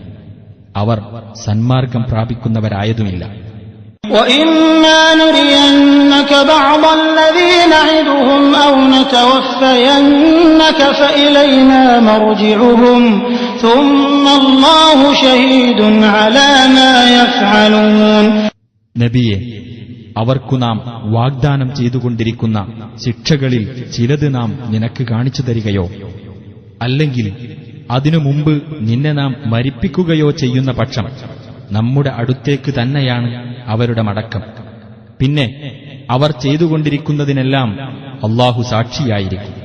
അവർ സന്മാർഗം പ്രാപിക്കുന്നവരായതുമില്ല. وَإِمَّا نُرِيَنَّكَ بَعْضَ الَّذِي نَعِدُهُمْ أَوْ نَتَوَفَّيَنَّكَ فَإِلَيْنَا مَرْجِعُهُمْ ثُمَّ اللَّهُ شَهِيدٌ عَلَى مَا يَفْعَلُونَ. നബിയെ, അവർക്കു നാം വാഗ്ദാനം ചെയ്തുകൊണ്ടിരിക്കുന്ന ശിക്ഷകളിൽ ചിലത് നാം നിനക്ക് കാണിച്ചു തരികയോ അല്ലെങ്കിൽ അതിനു മുമ്പ് നിന്നെ നാം മരിപ്പിക്കുകയോ ചെയ്യുന്ന പക്ഷം നമ്മുടെ അടുത്തേക്ക് തന്നെയാണ് അവരുടെ മടക്കം. പിന്നെ അവർ ചെയ്തുകൊണ്ടിരിക്കുന്നതിനെല്ലാം അല്ലാഹു സാക്ഷിയായിരിക്കും.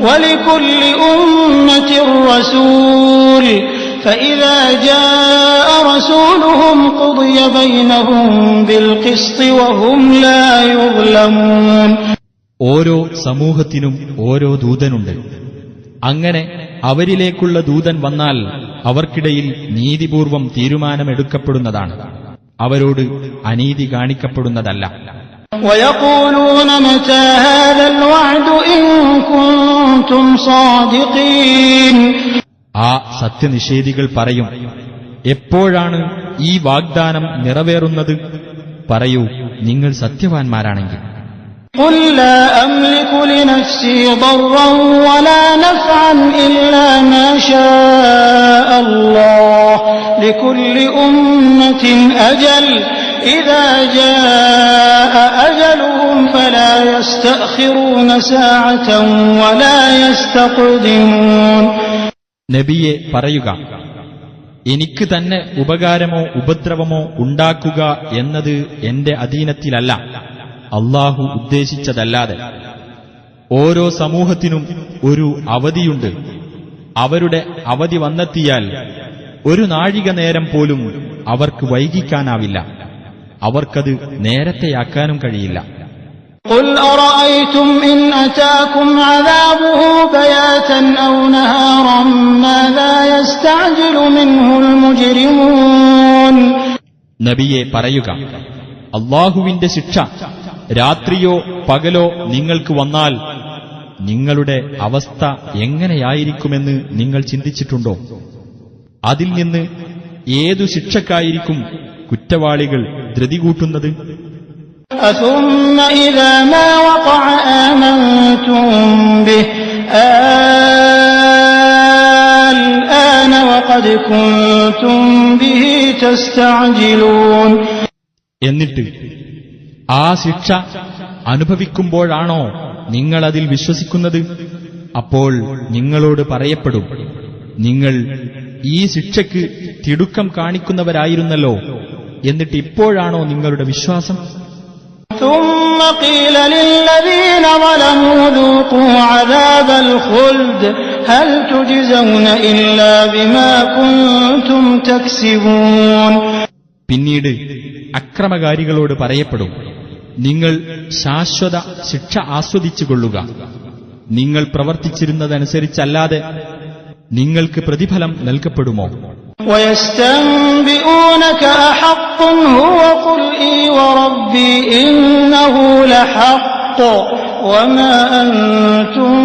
وَلِكُلِّ أُمَّةٍ رَّسُولٌ فَإِذَا جَاءَ رَسُولُهُمْ قُضِيَ بَيْنَهُم بِالْقِسْطِ وَهُمْ لَا يُظْلَمُونَ. ഓരോ സമൂഹത്തിനും ഓരോ ദൂതനുണ്ട്. അങ്ങനെ അവരിലേക്കുള്ള ദൂതൻ വന്നാൽ അവർക്കിടയിൽ നീതിപൂർവം തീരുമാനമെടുക്കപ്പെടുന്നതാണ്, അവരോട് അനീതി കാണിക്കപ്പെടുന്നതല്ല. وَيَقُولُونَ مَتَى هَذَا الْوَعْدُ إِن كُنتُمْ صَادِقِينَ. ആ സത്യനിഷേധികൾ പറയും, എപ്പോഴാണ് ഈ വാഗ്ദാനം നിറവേറുന്നത്? പറയൂ, നിങ്ങൾ സത്യവാൻമാരാണെങ്കിൽ. قُل لَّا أَمْلِكُ لِنَفْسِي ضَرًّا وَلَا نَفْعًا إِلَّا مَا شَاءَ اللَّهُ لِكُلِّ أُمَّةٍ أَجَلٌ إِذَا جَاءَ أَجَلُهُمْ فَلَا يَسْتَأْخِرُونَ سَاعَةً وَلَا يَسْتَقْدِمُونَ. നബിയെ പറയുക, എനിക്ക് തന്നെ ഉപകാരമോ ഉപദ്രവമോ ഉണ്ടാക്കുക എന്നത് എന്റെ അധീനത്തിലല്ല, അല്ലാഹു ഉദ്ദേശിച്ചതല്ലാതെ. ഓരോ സമൂഹത്തിനും ഒരു അവധിയുണ്ട്. അവരുടെ അവധി വന്നെത്തിയാൽ ഒരു നാഴിക നേരം പോലും അവർക്ക് വൈകിക്കാനാവില്ല, അവർക്കത് നേരത്തെയാക്കാനും കഴിയില്ല. قُلْ أَرَأَيْتُمْ إِنْ أَتَاكُمْ عَذَابُهُ بَيَاتًا أَوْ نَهَارًا مَاذَا يَسْتَعْجِلُ مِنْهُ الْمُجْرِمُونَ. നബിയെ പറയുക, അല്ലാഹുവിന്റെ ശിക്ഷ രാത്രിയോ പകലോ നിങ്ങൾക്ക് വന്നാൽ നിങ്ങളുടെ അവസ്ഥ എങ്ങനെയായിരിക്കുമെന്ന് നിങ്ങൾ ചിന്തിച്ചിട്ടുണ്ടോ? അതിൽ നിന്ന് ഏതു ശിക്ഷക്കായിരിക്കും കുറ്റവാളികൾ ധൃതി കൂട്ടുന്നത്? أَثُمَّ إِذَا مَا وَقَعَ آمَنْتُمْ بِهِ الْآنَ وَقَدْ كُنْتُمْ بِهِ تَسْتَعْجِلُونَ. എന്നിട്ട് ആ ശിക്ഷ അനുഭവിക്കുമ്പോഴാണോ നിങ്ങളതിൽ വിശ്വസിക്കുന്നത്? അപ്പോൾ നിങ്ങളോട് പറയപ്പെടും, നിങ്ങൾ ഈ ശിക്ഷയ്ക്ക് തിടുക്കം കാണിക്കുന്നവരായിരുന്നല്ലോ, എന്നിട്ട് ഇപ്പോഴാണോ നിങ്ങളുടെ വിശ്വാസം? ثُمَّ قِيلَ لِلَّذِينَ ظَلَمُوا ذُوقُوا عَذَابَ الْخُلْدِ هَلْ تُجْزَوْنَ إِلَّا بِمَا كُنتُمْ تَكْسِبُونَ. പിന്നീട് അക്രമകാരികളോട് പറയപ്പെടും, നിങ്ങൾ ശാശ്വത ശിക്ഷ ആസ്വദിച്ചുകൊള്ളുക, നിങ്ങൾ പ്രവർത്തിച്ചിരുന്നതനുസരിച്ചല്ലാതെ നിങ്ങൾക്ക് പ്രതിഫലം നൽകപ്പെടുമോ? وَيَسْتَنبِئُونَكَ أَحَقٌّ هُوَ قُلْ إِي وَرَبِّي إِنَّهُ لَحَقٌّ وَمَا أَنْتُمْ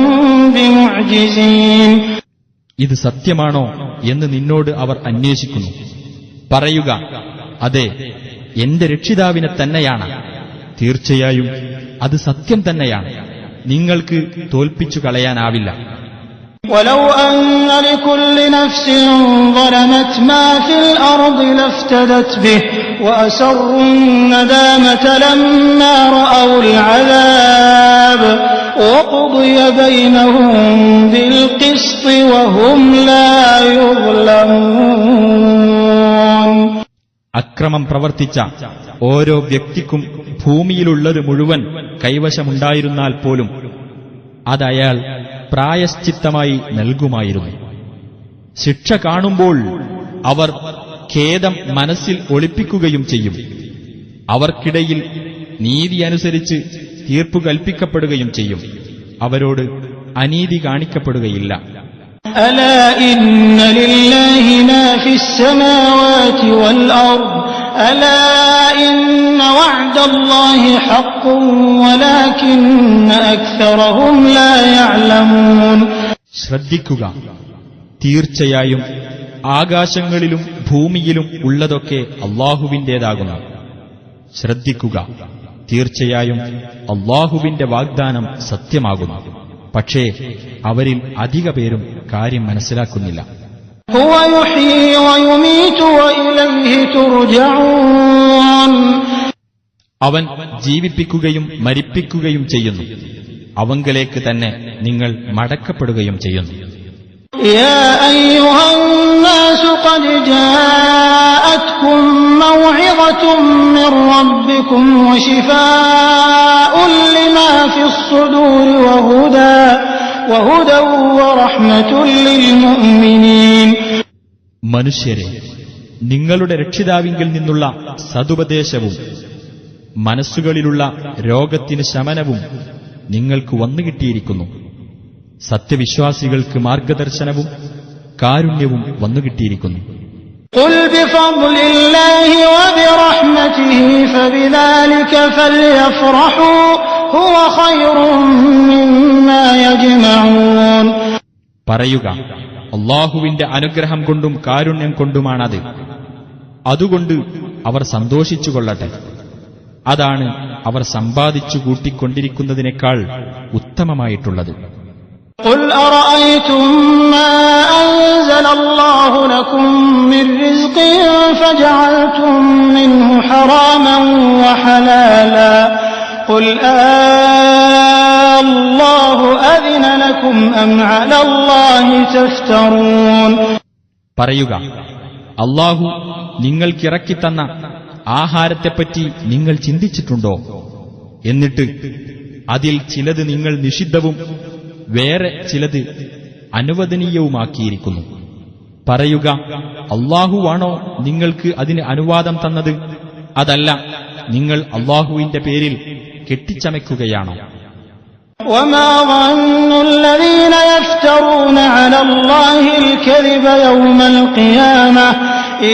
بِمُعْجِزِينَ. ഇത് സത്യമാണോ എന്ന് നിന്നോട് അവർ അന്വേഷിക്കുന്നു. പറയുക, അതെ, എന്റെ രക്ഷിതാവിനെ തന്നെയാണ്, തീർച്ചയായും അത് സത്യം തന്നെയാണ്, നിങ്ങൾക്ക് തോൽപ്പിച്ചു കളയാനാവില്ല. وَلَوْ أَنَّ لِكُلِّ نَفْسٍ ظَلَمَتْ مَا فِي الْأَرْضِ لَافْتَدَتْ بِهِ وَأَسَرُّوا النَّدَامَةَ لَمَّا رَأَوُا الْعَذَابَ وَقُضِيَ بَيْنَهُم بِالْقِسْطِ وَهُمْ لَا يُظْلَمُونَ. അക്രമം പ്രവർത്തിച്ച ഓരോ വ്യക്തിക്കും ഭൂമിയിലുള്ളത് മുഴുവൻ കൈവശമുണ്ടായിരുന്നാൽ പോലും അതയാൾ പ്രായശ്ചിത്തമായി നൽകുമായിരുന്നു. ശിക്ഷ കാണുമ്പോൾ അവർ ഖേദം മനസ്സിൽ ഒളിപ്പിക്കുകയും ചെയ്യും. അവർക്കിടയിൽ നീതി അനുസരിച്ച് തീർപ്പു കൽപ്പിക്കപ്പെടുകയും ചെയ്യും. അവരോട് അനീതി കാണിക്കപ്പെടുകയില്ല. ألا إن لله ما في السماوات والأرض ألا إن وعد الله حق ولكن أكثرهم لا يعلمون. ശ്രദ്ധിക്കുക, തീർച്ചയായും ആകാശങ്ങളിലും ഭൂമിയിലും ഉള്ളതൊക്കെ അല്ലാഹുവിന്റേതാകുന്നു. ശ്രദ്ധിക്കുക, തീർച്ചയായും അല്ലാഹുവിന്റെ വാഗ്ദാനം സത്യമാകുന്നു. പക്ഷേ അവരിൽ അധിക പേരും കാര്യം മനസ്സിലാക്കുന്നില്ല. هو يحيي ويميت وإليه ترجعون. അവൻ ജീവിപ്പിക്കുകയും മരിപ്പിക്കുകയും ചെയ്യുന്നു. അവങ്കലേക്ക് തന്നെ നിങ്ങൾ മടക്കപ്പെടുകയും ചെയ്യുന്നു. يا أيها الناس قد جاءتكم موعظة من ربكم وشفاء لما في الصدور وهدى ورحمة للمؤمنين. മനുഷ്യരെ, നിങ്ങളുടെ രക്ഷിതാവിങ്കിൽ നിന്നുള്ള സതുപദേശവും മനസ്സുകളിലുള്ള രോഗത്തിന് ശമനവും നിങ്ങൾക്ക് വന്നുകിട്ടിയിരിക്കുന്നു. സത്യവിശ്വാസികൾക്ക് മാർഗദർശനവും കാരുണ്യവും വന്നുകിട്ടിയിരിക്കുന്നു. قل بفضل الله وبرحمته فبذلك فليفرحوا هو خير مما يجمعون. പറയുക, അല്ലാഹുവിന്റെ അനുഗ്രഹം കൊണ്ടും കാരുണ്യം കൊണ്ടുമാണത്. അതുകൊണ്ട് അവർ സന്തോഷിച്ചുകൊള്ളട്ടെ. അതാണ് അവർ സമ്പാദിച്ചു കൂട്ടിക്കൊണ്ടിരിക്കുന്നതിനേക്കാൾ ഉത്തമമായിട്ടുള്ളത്. قل أرأيتم ما أنزل الله لكم من رزق فجعلتم منه حراما وحلالا قل الله أذن لكم أم على الله تفترون. പറയുക, അല്ലാഹു നിങ്ങൾക്കിറക്കിത്തന്ന ആഹാരത്തെപ്പറ്റി നിങ്ങൾ ചിന്തിച്ചിട്ടുണ്ടോ? എന്നിട്ട് അതിൽ ചിലത് നിങ്ങൾ നിഷിദ്ധവും വേറെ ചിലത് അനുവദനീയവുമാക്കിയിരിക്കുന്നു. പറയുക, അല്ലാഹുവാണോ നിങ്ങൾക്ക് അതിന് അനുവാദം തന്നത്? അതല്ല, നിങ്ങൾ അല്ലാഹുവിന്റെ പേരിൽ കെട്ടിച്ചമയ്ക്കുകയാണോ? وما ظن الذين يفترون على الله الكذب يوم القيامة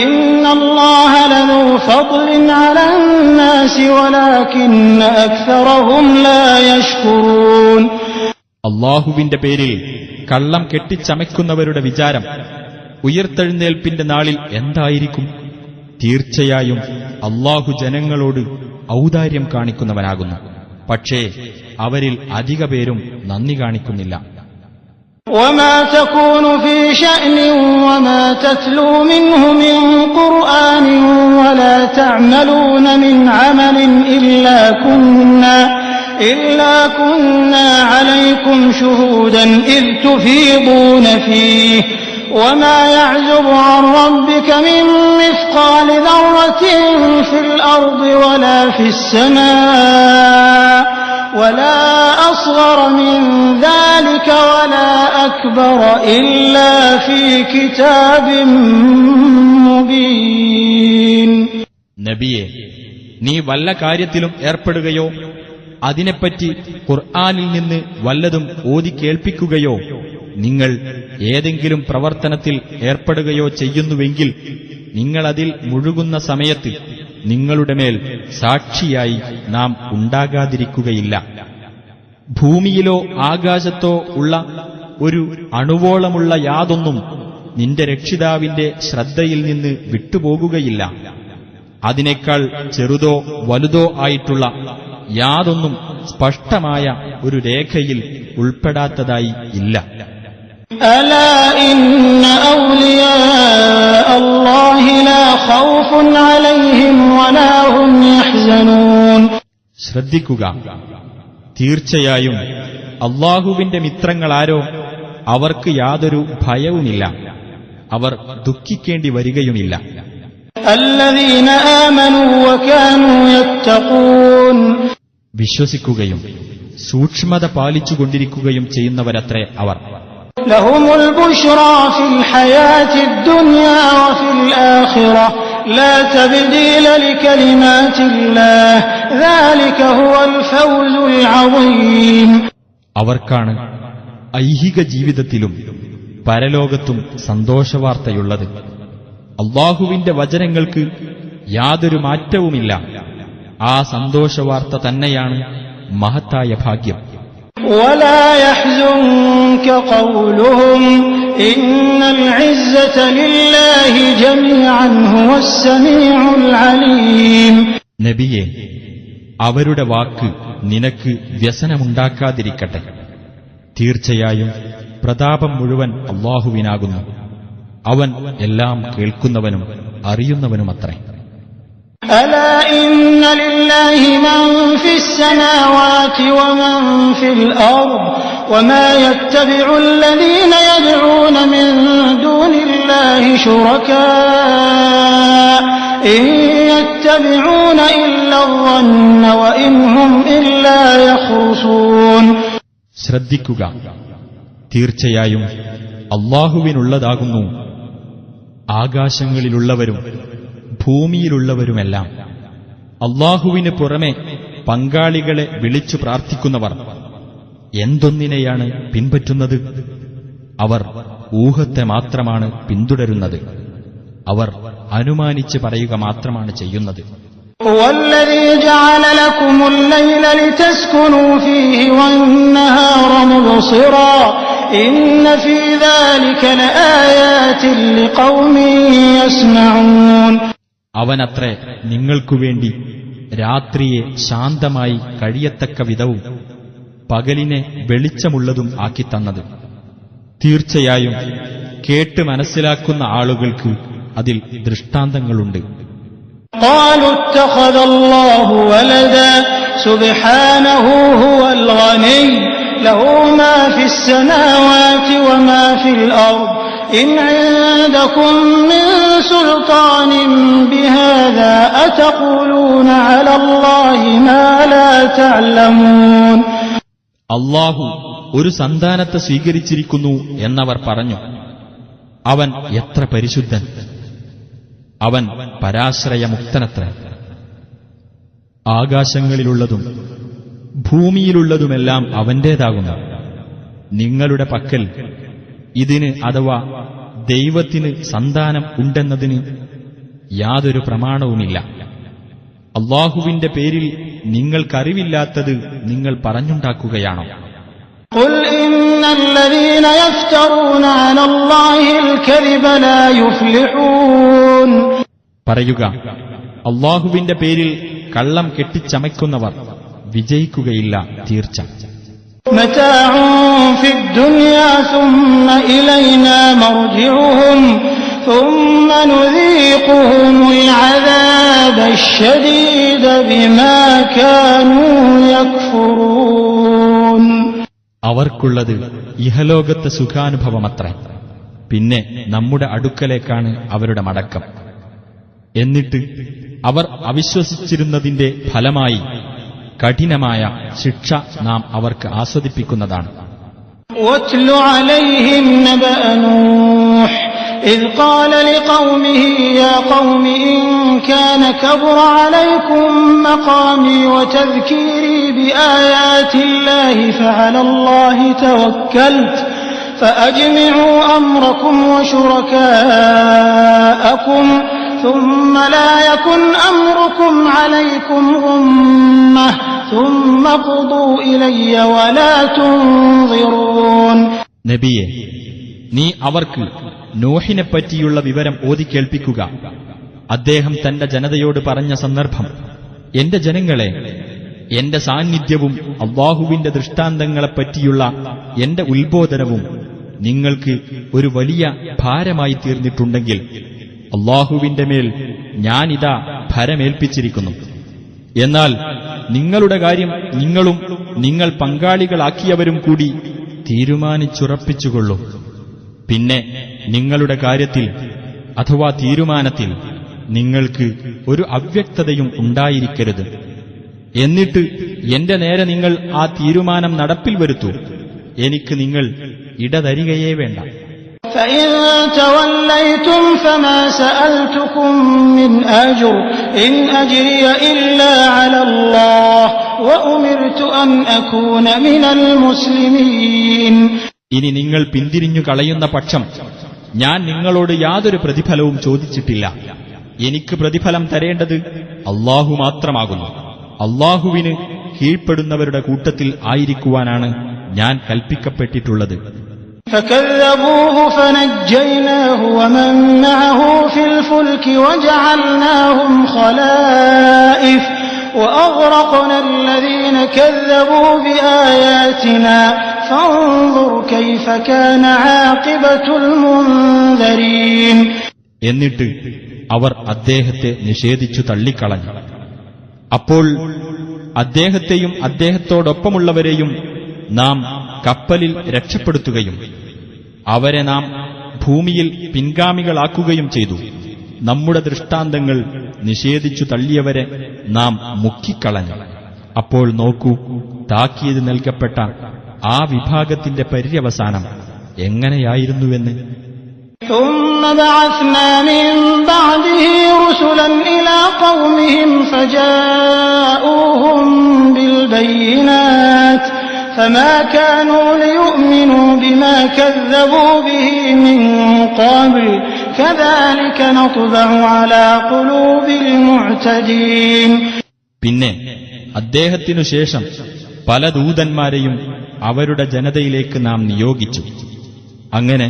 إن الله لذو فضل على الناس ولكن أكثرهم لا يشكرون. അല്ലാഹുവിന്റെ പേരിൽ കള്ളം കെട്ടിച്ചമയ്ക്കുന്നവരുടെ വിചാരം ഉയർത്തെഴുന്നേൽപ്പിന്റെ നാളിൽ എന്തായിരിക്കും? തീർച്ചയായും അല്ലാഹു ജനങ്ങളോട് ഔദാര്യം കാണിക്കുന്നവനാകുന്നു. പക്ഷേ അവരിൽ അധിക പേരും നന്ദി കാണിക്കുന്നില്ല. وما تكون في شأن وما تتلو منه من قرآن ولا تعملون من عمل إلا كنا عليكم شهودا إذ تفيضون فيه وما يعزب عن ربك من مثقال ذرة في الأرض ولا في السماء ولا أصغر من ذلك ولا أكبر إلا في كتاب مبين. നബിയെ, നീ വല്ല കാര്യത്തിലും ഏർപ്പെടുകയോ അതിനെപ്പറ്റി ഖുർആനിൽ നിന്ന് വല്ലതും ഓതി കേൾപ്പിക്കുകയോ നിങ്ങൾ ഏതെങ്കിലും പ്രവർത്തനത്തിൽ ഏർപ്പെടുകയോ ചെയ്യുന്നുവെങ്കിൽ നിങ്ങളതിൽ മുഴുകുന്ന സമയത്ത് നിങ്ങളുടെ മേൽ സാക്ഷിയായി നാം ഉണ്ടാകാതിരിക്കുകയില്ല. ഭൂമിയിലോ ആകാശത്തോ ഉള്ള ഒരു അണുവോളമുള്ള യാതൊന്നും നിന്റെ രക്ഷിതാവിന്റെ ശ്രദ്ധയിൽ നിന്ന് വിട്ടുപോകുകയില്ല. അതിനേക്കാൾ ചെറുതോ വലുതോ ആയിട്ടുള്ള യാതൊന്നും സ്പഷ്ടമായ ഒരു രേഖയിൽ ഉൾപ്പെടാത്തതായി ഇല്ല. ألا إن أولياء الله لا خوف عليهم ولا هم يحزنون. ശ്രദ്ധിക്കുക, തീർച്ചയായും അല്ലാഹുവിന്റെ മിത്രങ്ങളാരോ അവർക്ക് യാതൊരു ഭയവുമില്ല, അവർ ദുഃഖിക്കേണ്ടി വരികയുമില്ല. الذين آمنوا وكانوا يتقون. വിശ്വസിക്കുകയും സൂക്ഷ്മത പാലിച്ചുകൊണ്ടിരിക്കുകയും ചെയ്യുന്നവരത്രേ അവർ. لهم البشرى في الحياة الدنيا وفي الآخرة لا تبديل لكلمات الله ذلك هو الفوز العظيم. അവർക്കാണ് ഐഹിക ജീവിതത്തിലും പരലോകത്തും സന്തോഷവാർത്തയുള്ളത്. അല്ലാഹുവിന്റെ വചനങ്ങൾക്ക് യാതൊരു മാറ്റവുമില്ല. ആ സന്തോഷവാർത്ത തന്നെയാണ് മഹത്തായ ഭാഗ്യം. ولا يحزنك قولهم إن العزة لله جميعا هو السميع العليم. നബിയെ, അവരുടെ വാക്ക് നിനക്ക് വ്യസനമുണ്ടാക്കാതിരിക്കട്ടെ. തീർച്ചയായും പ്രതാപം മുഴുവൻ അല്ലാഹുവിനാകുന്നു. അവൻ എല്ലാം കേൾക്കുന്നവനും അറിയുന്നവനുമത്രേ. ألا إن لله من في السماوات ومن في الأرض وما يتبع الذين يدعون من دون الله شركاء إن يتبعون إلا الظن وإن هم إلا يخرصون. ശ്രദ്ധിക്കുക, തീർച്ചയായും അല്ലാഹുവിനുള്ളതാകുന്നു ആകാശങ്ങളിലുള്ളവരും ഭൂമിയിലുള്ളവരുമെല്ലാം. അല്ലാഹുവിന് പുറമെ പങ്കാളികളെ വിളിച്ചു പ്രാർത്ഥിക്കുന്നവർ എന്തൊന്നിനെയാണ് പിൻപറ്റുന്നത്? അവർ ഊഹത്തെ മാത്രമാണ് പിന്തുടരുന്നത്. അവർ അനുമാനിച്ച് പറയുക മാത്രമാണ് ചെയ്യുന്നത്. والذي جعل لكم الليل لتسكنوا فيه والنهار مبصرا إن في ذلك لآيات لقوم يسمعون. അവനത്രേ നിങ്ങൾക്കുവേണ്ടി രാത്രിയെ ശാന്തമായി കഴിയത്തക്ക വിധവും പകലിനെ വെളിച്ചമുള്ളതും ആക്കിത്തന്നത്. തീർച്ചയായും കേട്ട് മനസ്സിലാക്കുന്ന ആളുകൾക്ക് അതിൽ ദൃഷ്ടാന്തങ്ങളുണ്ട്. قالوا اتخذ الله ولدا سبحانه هو الغني له ما في السماوات وما في الأرض إن عندكم من سلطان بهذا أتقولون على الله ما لا تعلمون. അല്ലാഹു ഒരു സന്താനത്തെ സ്വീകരിച്ചിരിക്കുന്നു എന്നവർ പറഞ്ഞു. അവൻ എത്ര പരിശുദ്ധൻ! അവൻ പരാശ്രയമുക്തനത്രേ. ആകാശങ്ങളിലുള്ളതും ഭൂമിയിലുള്ളതുമെല്ലാം അവന്റേതാകുന്നു. നിങ്ങളുടെ പക്കൽ ഇതിന് അഥവാ ദൈവത്തിന് സന്താനം ഉണ്ടെന്നതിന് യാതൊരു പ്രമാണവുമില്ല. അല്ലാഹുവിന്റെ പേരിൽ നിങ്ങൾക്കറിവില്ലാത്തത് നിങ്ങൾ പറഞ്ഞുണ്ടാക്കുകയാണോ? قل إن الذين يفترون على الله الكذب لا يفلحون. പറയുക, അല്ലാഹുവിന്റെ പേരിൽ കള്ളം കെട്ടിച്ചമയ്ക്കുന്നവർ വിജയിക്കുകയില്ല തീർച്ച. متاع في الدنيا ثم إلينا مرجعهم ثم نذيقهم العذاب الشديد بما كانوا يكفرون. അവർക്കുള്ളത് ഇഹലോകത്തെ സുഖാനുഭവമത്രേ. പിന്നെ നമ്മുടെ അടുക്കലേക്കാണ് അവരുടെ മടക്കം. എന്നിട്ട് അവർ അവിശ്വസിച്ചിരുന്നതിന്റെ ഫലമായി കഠിനമായ ശിക്ഷ നാം അവർക്ക് ആസ്വദിപ്പിക്കുന്നതാണ്. واتل عليهم نبأ نوح إذ قال لقومه يا قوم إن كان كبر عليكم مقامي وتذكيري بآيات الله فعلى الله توكلت فأجمعوا أمركم وشركاءكم ثم لا يكن أمركم عليكم غمة ثم قضوا إلي ولا تنظرون. നബിയെ, നീ അവർക്ക് നോഹിനെപ്പറ്റിയുള്ള വിവരം ഓതിക്കേൾപ്പിക്കുക. അദ്ദേഹം തന്റെ ജനതയോട് പറഞ്ഞ സന്ദർഭം: എന്റെ ജനങ്ങളെ, എന്റെ സാന്നിധ്യവും അല്ലാഹുവിന്റെ ദൃഷ്ടാന്തങ്ങളെപ്പറ്റിയുള്ള എന്റെ ഉത്ബോധനവും നിങ്ങൾക്ക് ഒരു വലിയ ഭാരമായി തീർന്നിട്ടുണ്ടെങ്കിൽ അല്ലാഹുവിന്റെ മേൽ ഞാനിതാ ഭരമേൽപ്പിച്ചിരിക്കുന്നു. എന്നാൽ നിങ്ങളുടെ കാര്യം നിങ്ങളും നിങ്ങൾ പങ്കാളികളാക്കിയവരും കൂടി തീരുമാനിച്ചുറപ്പിച്ചുകൊള്ളൂ. പിന്നെ നിങ്ങളുടെ കാര്യത്തിൽ അഥവാ തീരുമാനത്തിൽ നിങ്ങൾക്ക് ഒരു അവ്യക്തതയും ഉണ്ടായിരിക്കരുത്. എന്നിട്ട് എന്റെ നേരെ നിങ്ങൾ ആ തീരുമാനം നടപ്പിൽ വരുത്തൂ. എനിക്ക് നിങ്ങൾ ഇടതരികയേ വേണ്ട. فإن توليتم فما سألتكم من أجر إن أجري إلا على الله وأمرت أن أكون من المسلمين. ഇനി നിങ്ങൾ പിന്തിരിഞ്ഞു കളയുന്ന പക്ഷം ഞാൻ നിങ്ങളോട് യാതൊരു പ്രതിഫലവും ചോദിച്ചിട്ടില്ല. എനിക്ക് പ്രതിഫലം തരേണ്ടത് അല്ലാഹു മാത്രമാകുന്നു. അല്ലാഹുവിന് കീഴ്പ്പെടുന്നവരുടെ കൂട്ടത്തിൽ ആയിരിക്കുവാനാണ് ഞാൻ കൽപ്പിക്കപ്പെട്ടിട്ടുള്ളത്. فكذبوه فنجيناه ومن معه في الفلك وجعلناهم خلائف وأغرقنا الذين كذبوا بآياتنا فانظر كيف كان عاقبة المنذرين. എന്നിട്ട് അവർ അദ്ദേഹത്തെ നിഷേധിച്ചു തള്ളിക്കളഞ്ഞു. അപ്പോൾ അദ്ദേഹത്തെയും അദ്ദേഹത്തോടൊപ്പമുള്ളവരെയും നാം കപ്പലിൽ രക്ഷപ്പെടുത്തുകയും അവരെ നാം ഭൂമിയിൽ പിൻഗാമികളാക്കുകയും ചെയ്തു. നമ്മുടെ ദൃഷ്ടാന്തങ്ങൾ നിഷേധിച്ചു തള്ളിയവരെ നാം മുക്കിക്കളഞ്ഞു. അപ്പോൾ നോക്കൂ, താക്കീത് നൽകപ്പെട്ട ആ വിഭാഗത്തിന്റെ പര്യവസാനം എങ്ങനെയായിരുന്നുവെന്ന്. ثم بعثنا من بعده رسلا إلى قومهم فجاءوهم بالبينات فما كانوا ليؤمنوا بما كذبوا به من قبل كذلك نطبع على قلوب المعتدين. പിന്നെ അദ്ദേഹത്തിനു ശേഷം പല ദൂതന്മാരെയും അവരുടെ ജനതയിലേക്ക് നാം നിയോഗിച്ചു. അങ്ങനെ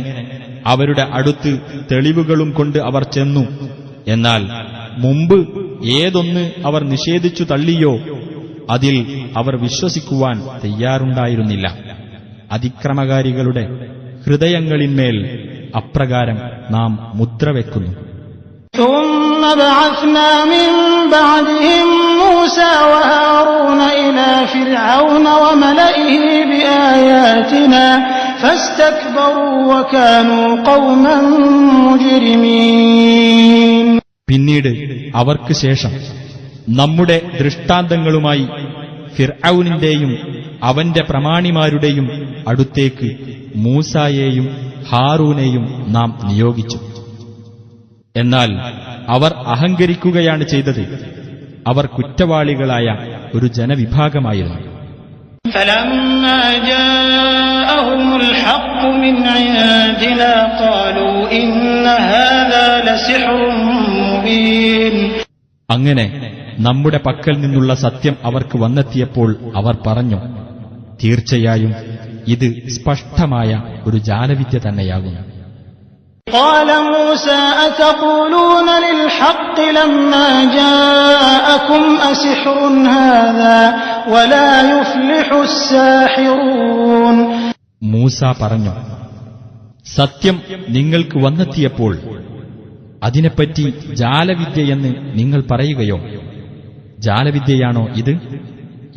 അവരുടെ അടുത്ത് തെളിവുകളും കൊണ്ട് അവർ ചെന്നു. എന്നാൽ മുമ്പ് ഏതൊന്ന് അവർ നിഷേധിച്ചു തള്ളിയോ അതിൽ അവർ വിശ്വസിക്കുവാൻ തയ്യാറുണ്ടായിരുന്നില്ല. അതിക്രമകാരികളുടെ ഹൃദയങ്ങളിന്മേൽ അപ്രകാരം നാം മുദ്രവെക്കുന്നു. ثم بعثنا من بعدهم موسى وهارون إلى فرعون وملئه بآياتنا فاستكبروا وكانوا قوما مجرمين. പിന്നീട് അവർക്ക് ശേഷം നമ്മുടെ ദൃഷ്ടാന്തങ്ങളുമായി ഫിർഔനിന്റെയും അവന്റെ പ്രമാണിമാരുടെയും അടുത്തേക്ക് മൂസായെയും ഹാറൂനെയും നാം നിയോഗിച്ചു. എന്നാൽ അവർ അഹങ്കരിക്കുകയാണ് ചെയ്തത്. അവർ കുറ്റവാളികളായ ഒരു ജനവിഭാഗമായിരുന്നു. فلما جاءهم الحق من عندنا قالوا إن هذا لسحر مبين. അങ്ങനെ നമ്മുടെ പക്കൽ നിന്നുള്ള സത്യം അവർക്ക് വന്നെത്തിയപ്പോൾ അവർ പറഞ്ഞു, തീർച്ചയായും ഇത് സ്പഷ്ടമായ ഒരു ജാലവിദ്യ തന്നെയാകുന്നു. قال موسى أتقولون للحق لما جاءكم أسحر هذا ولا يفلح الساحرون. മൂസ പറഞ്ഞു, സത്യം നിങ്ങൾക്ക് വന്നെത്തിയപ്പോൾ അതിനെപ്പറ്റി ജാലവിദ്യയെന്ന് നിങ്ങൾ പറയുകയോ? ജാലവിദ്യയാണോ ഇത്?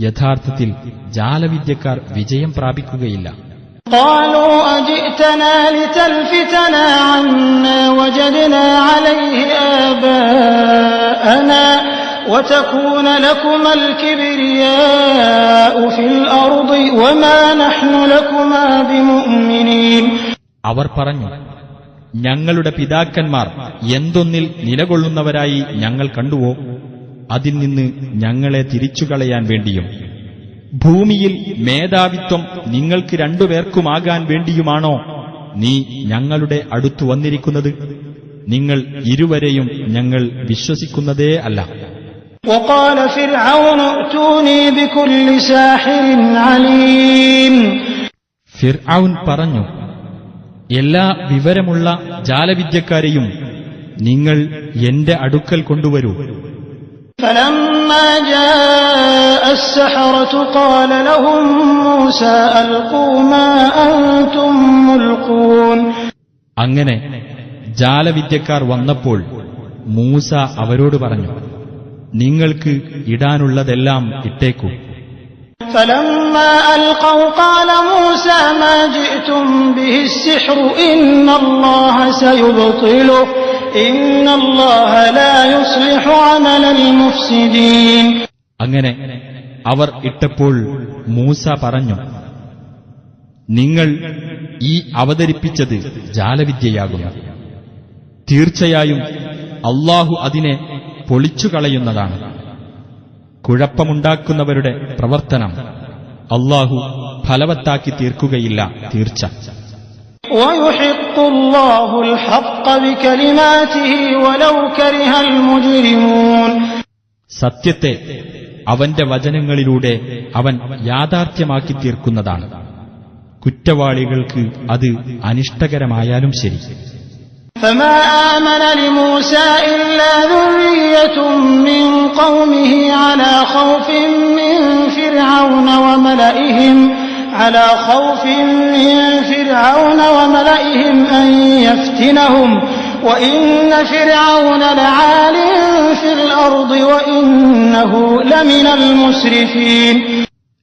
യഥാർത്ഥത്തിൽ ജാലവിദ്യക്കാർ വിജയം പ്രാപിക്കുകയില്ല. قالوا أجئتنا لتلفتنا عما وجدنا عليه آباءنا وتكون لكما الكبرياء في الأرض وما نحن لكما بمؤمنين. അവർ പറഞ്ഞു, ഞങ്ങളുടെ പിതാക്കന്മാർ എന്തൊന്നിൽ നിലകൊള്ളുന്നവരായി ഞങ്ങൾ കണ്ടുവോ അതിൽ നിന്ന് ഞങ്ങളെ തിരിച്ചുകളയാൻ വേണ്ടിയും ഭൂമിയിൽ മേധാവിത്വം നിങ്ങൾക്ക് രണ്ടുപേർക്കുമാകാൻ വേണ്ടിയുമാണോ നീ ഞങ്ങളുടെ അടുത്തു വന്നിരിക്കുന്നത്? നിങ്ങൾ ഇരുവരെയും ഞങ്ങൾ വിശ്വസിക്കുന്നതേ അല്ല. وقال فرعون ائتوني بكل ساحر عليم. ഫിർഔൻ പറഞ്ഞു, എല്ലാ വിവരമുള്ള ജാലവിദ്യക്കാരെയും നിങ്ങൾ എന്റെ അടുക്കൽ കൊണ്ടുവരൂ. فلما جاء السحرة قال لهم موسى ألقوا ما أنتم ملقون. അങ്ങനെ ജാലവിദ്യക്കാർ വന്നപ്പോൾ മൂസ അവരോട് പറഞ്ഞു, നിങ്ങൾക്ക് ഇടാനുള്ളതെല്ലാം ഇട്ടേക്കൂ. فلما ألقوا قال موسى ما جئتم به السحر إن الله سيبطله إن الله لا يصلح عمل المفسدين. അങ്ങനെ അവർ ഇട്ടപ്പോൾ മൂസ പറഞ്ഞു, നിങ്ങൾ ഈ അവതരിപ്പിച്ചത് ജാലവിദ്യയാകുന്നു. തീർച്ചയായും അല്ലാഹു അതിനെ പൊളിച്ചുകളയുന്നതാണ്. കുഴപ്പമുണ്ടാക്കുന്നവരുടെ പ്രവർത്തനം അല്ലാഹു ഫലവത്താക്കി തീർക്കുകയില്ല, തീർച്ച. ويحق الله الحق بكلماته ولو كره المجرمون. സത്യത്തെ അവന്റെ വചനങ്ങളിലൂടെ അവൻ യാഥാർത്ഥ്യമാക്കി തീർക്കുന്നതാണ്. കുറ്റവാളികൾക്ക് അത് അനിഷ്ടകരമായാലും ശരി. فما آمن لموسى إلا ذرية من قومه على خوف من فرعون وملئهم أن يفتنهم وإن فرعون لعال في الأرض وإنه لمن المسرفين.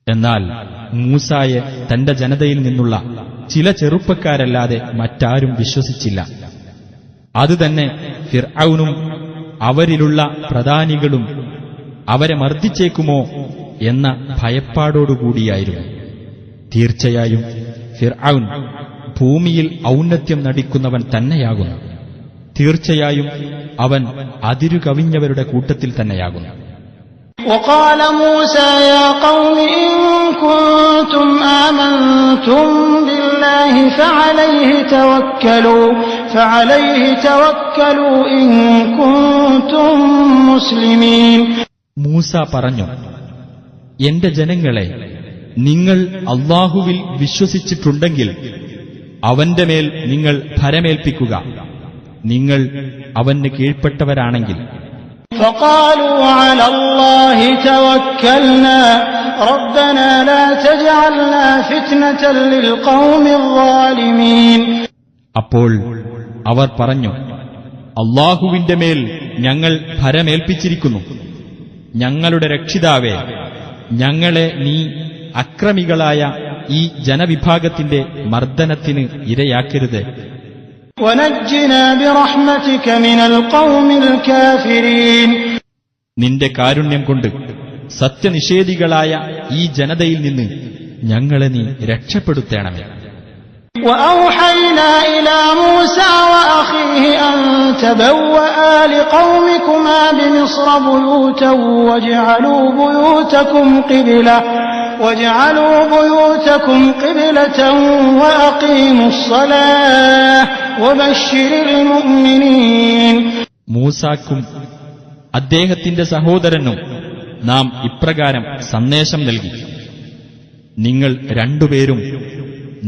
എന്നാൽ മൂസായെ തന്റെ ജനതയിൽ നിന്നുള്ള ചില ചെറുപ്പക്കാരല്ലാതെ മറ്റാരും വിശ്വസിച്ചില്ല. അതുതന്നെ ഫിർഔനും അവരിലുള്ള പ്രധാനികളും അവരെ മർദ്ദിച്ചേക്കുമോ എന്ന ഭയപ്പാടോടുകൂടിയായിരുന്നു. തീർച്ചയായും ഫിർഔൻ ഭൂമിയിൽ ഔന്നത്യം നടിക്കുന്നവൻ തന്നെയാകുന്നു. തീർച്ചയായും അവൻ അതിരുകവിഞ്ഞവരുടെ കൂട്ടത്തിൽ തന്നെയാകുന്നു. وقال موسى يا قوم إن كنتم آمنتم بالله فعليه توكلوا إن كنتم مسلمين. മൂസ പറഞ്ഞു, എന്റെ ജനങ്ങളെ, നിങ്ങൾ അല്ലാഹുവിൽ വിശ്വസിച്ചിട്ടുണ്ടെങ്കിൽ അവന്റെ മേൽ നിങ്ങൾ ഭരമേൽപ്പിക്കുക, നിങ്ങൾ അവന് കീഴ്പ്പെട്ടവരാണെങ്കിൽ. فقالوا على الله توكلنا ربنا لا تجعلنا فتنة للقوم الظالمين. അപ്പോൾ അവർ പറഞ്ഞു, അല്ലാഹുവിന്റെ മേൽ ഞങ്ങൾ ഭരമേൽപ്പിച്ചിരിക്കുന്നു. ഞങ്ങളുടെ രക്ഷിതാവേ, ഞങ്ങളെ നീ അക്രമികളായ ഈ ജനവിഭാഗത്തിന്റെ മർദ്ദനത്തിന് ഇരയാക്കരുത്. وَنَجِّنَا بِرَحْمَتِكَ مِنَ الْقَوْمِ الْكَافِرِينَ. നിന്റെ കാരുണ്യം കൊണ്ട് സത്യനിഷേധികളായ ഈ ജനതയിൽ നിന്ന് ഞങ്ങളെ നീ രക്ഷപ്പെടുത്തേണമേ. وَأَوْحَيْنَا إِلَى مُوسَى وَأَخِيهِ أَن تَبَوَّآ لِقَوْمِكُمَا بِمِصْرَ بُيُوتًا وَاجْعَلُوا بُيُوتَكُمْ قِبْلَةً وَأَقِيمُوا الصَّلَاةَ وَبَشِّرِ الْمُؤْمِنِينَ. മൂസാക്കും അദ്ദേഹത്തിന്റെ സഹോദരനും നാം ഇപ്രകാരം സന്ദേശം നൽകി: നിങ്ങൾ രണ്ടുപേരും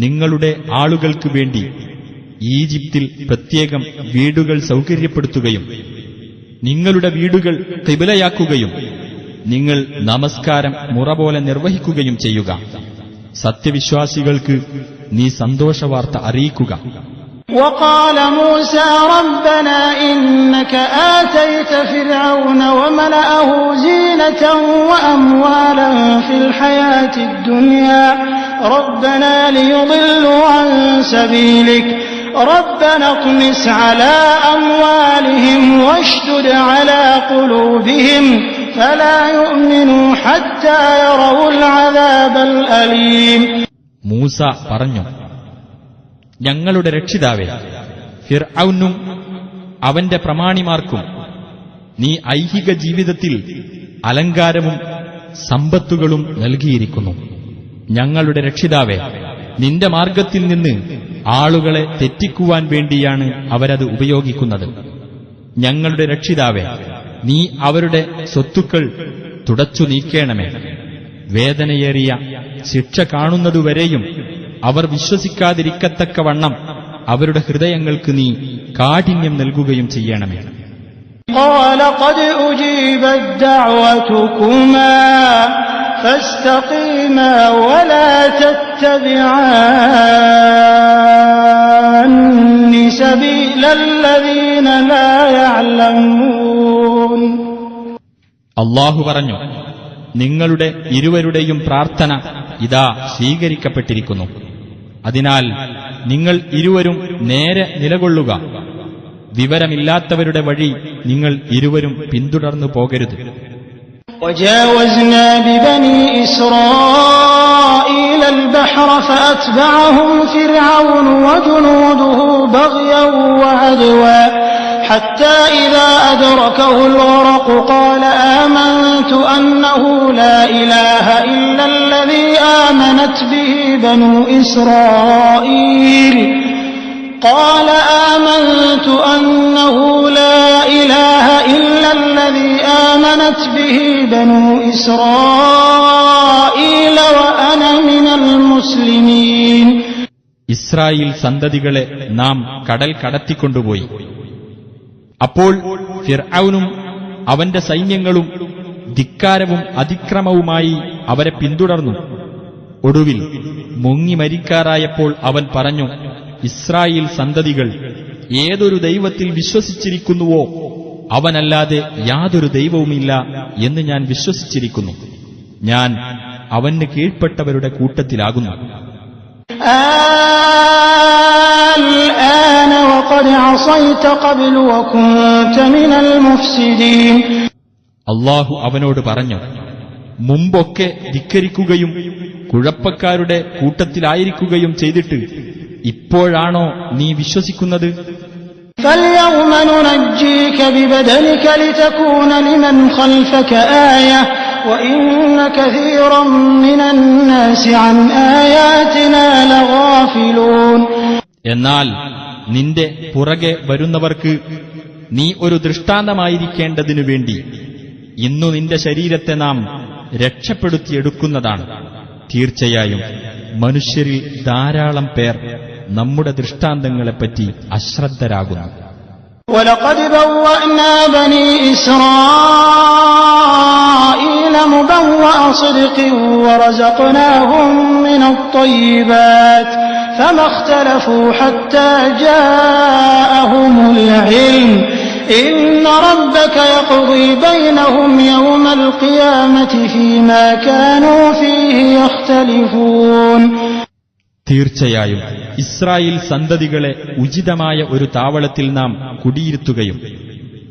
നിങ്ങളുടെ ആളുകൾക്ക് വേണ്ടി ഈജിപ്തിൽ പ്രത്യേകം വീടുകൾ സൗകര്യപ്പെടുത്തുകയും നിങ്ങളുടെ വീടുകൾ ഖിബലയാക്കുകയും നിങ്ങൾ നമസ്കാരം മുറ പോലെ നിർവഹിക്കുകയും ചെയ്യുക. സത്യവിശ്വാസികൾക്ക് നീ സന്തോഷവാർത്ത അറിയിക്കുക. وقال موسى ربنا إنك آتيت فرعون وملأه زينة وأموالا في الحياة الدنيا ربنا ليضلوا عن سبيلك ربنا اطمس على أموالهم واشدد على قلوبهم فلا يؤمنوا حتى يروا العذاب الأليم. മൂസ പറഞ്ഞു, ഞങ്ങളുടെ രക്ഷിതാവേ, ഫിർഔനും അവന്റെ പ്രമാണിമാർക്കും നീ ഐഹിക ജീവിതത്തിൽ അലങ്കാരവും സമ്പത്തുകളും നൽകിയിരിക്കുന്നു. ഞങ്ങളുടെ രക്ഷിതാവേ, നിന്റെ മാർഗത്തിൽ നിന്ന് ആളുകളെ തെറ്റിക്കുവാൻ വേണ്ടിയാണ് അവരത് ഉപയോഗിക്കുന്നത്. ഞങ്ങളുടെ രക്ഷിതാവേ, നീ അവരുടെ സ്വത്തുക്കൾ തുടച്ചു നീക്കേണമേ. വേദനയേറിയ ശിക്ഷ കാണുന്നതുവരെയും അവർ വിശ്വസിക്കാതിരിക്കത്തക്കവണ്ണം അവരുടെ ഹൃദയങ്ങൾക്ക് നീ കാഠിന്യം നൽകുകയും ചെയ്യണമേ. قال قد أجيبت دعوتكما فاستقيما ولا تتبعان سبيل الذين لا يعلمون. അല്ലാഹു പറഞ്ഞു, നിങ്ങളുടെ ഇരുവരുടെയും പ്രാർത്ഥന ഇതാ സ്വീകരിക്കപ്പെട്ടിരിക്കുന്നു. അതിനാൽ നിങ്ങൾ ഇരുവരും നേരെ നിലകൊള്ളുക. വിവരമില്ലാത്തവരുടെ വഴി നിങ്ങൾ ഇരുവരും പിന്തുടർന്നു പോകരുത്. وجاوزنا ببني إسرائيل البحر فأتبعهم فرعون وجنوده بغيا وعدوا حتى إذا أدركه الغرق قال آمنت أنه لا إله إلا الذي آمنت به بنو إسرائيل قال آمنت أنه لا إله إلا الذي آمنت به بنو إسرائيل وأنا من المسلمين. مسلمين. ഇസ്രായേൽ സന്തതികളെ നാം കടൽ കടത്തിക്കൊണ്ടുപോയി. അപ്പോൾ ഫിർഔനും അവന്റെ സൈന്യങ്ങളും ധിക്കാരവും അതിക്രമവുമായി അവരെ പിന്തുടർന്നു. ഒടുവിൽ മുങ്ങി മരിക്കാറായപ്പോൾ അവൻ പറഞ്ഞു, ഇസ്രായേൽ സന്തതികൾ ഏതൊരു ദൈവത്തിൽ വിശ്വസിച്ചിരിക്കുന്നുവോ അവനല്ലാതെ യാതൊരു ദൈവവുമില്ല എന്ന് ഞാൻ വിശ്വസിച്ചിരിക്കുന്നു. ഞാൻ അവന് കീഴ്പ്പെട്ടവരുടെ കൂട്ടത്തിലാകുന്നു. الآن وقد عصيت قبل وكنت من المفسدين. അല്ലാഹു അവനോട് പറഞ്ഞു, മുമ്പൊക്കെ ധിക്കരിക്കുകയും കുഴപ്പക്കാരുടെ കൂട്ടത്തിലായിരിക്കുകയും ചെയ്തിട്ട് ഇപ്പോഴാണോ നീ വിശ്വസിക്കുന്നത്? فاليوم ننجيك ببدنك لتكون لمن خلفك آية وإن كثيرا من الناس عن آياتنا لغافلون. എന്നാൽ നിന്റെ പുറകെ വരുന്നവർക്ക് നീ ഒരു ദൃഷ്ടാന്തമായിരിക്കേണ്ടതിനു വേണ്ടി ഇന്നു നിന്റെ ശരീരത്തെ നാം രക്ഷപ്പെടുത്തിയെടുക്കുന്നതാണ്. തീർച്ചയായും മനുഷ്യരിൽ ധാരാളം പേർ നമ്മുടെ ദൃഷ്ടാന്തങ്ങളെപ്പറ്റി അശ്രദ്ധരാകുന്നു. وَلَقَدْ بَوَّأْنَا بَنِي إِسْرَائِيلَ مُبَوَّأَ صِدْقٍ وَرَزَقْنَاهُم مِّنَ الطَّيِّبَاتِ فَمَا اخْتَلَفُوا حَتَّى جَاءَهُمُ الْعِلْمُ إِنَّ رَبَّكَ يَقْضِي بَيْنَهُمْ يَوْمَ الْقِيَامَةِ فِيمَا كَانُوا فِيهِ يَخْتَلِفُونَ. തീർച്ചയായും ഇസ്രായേൽ സന്തതികളെ ഉചിതമായ ഒരു താവളത്തിൽ നാം കുടിയിരുത്തുകയും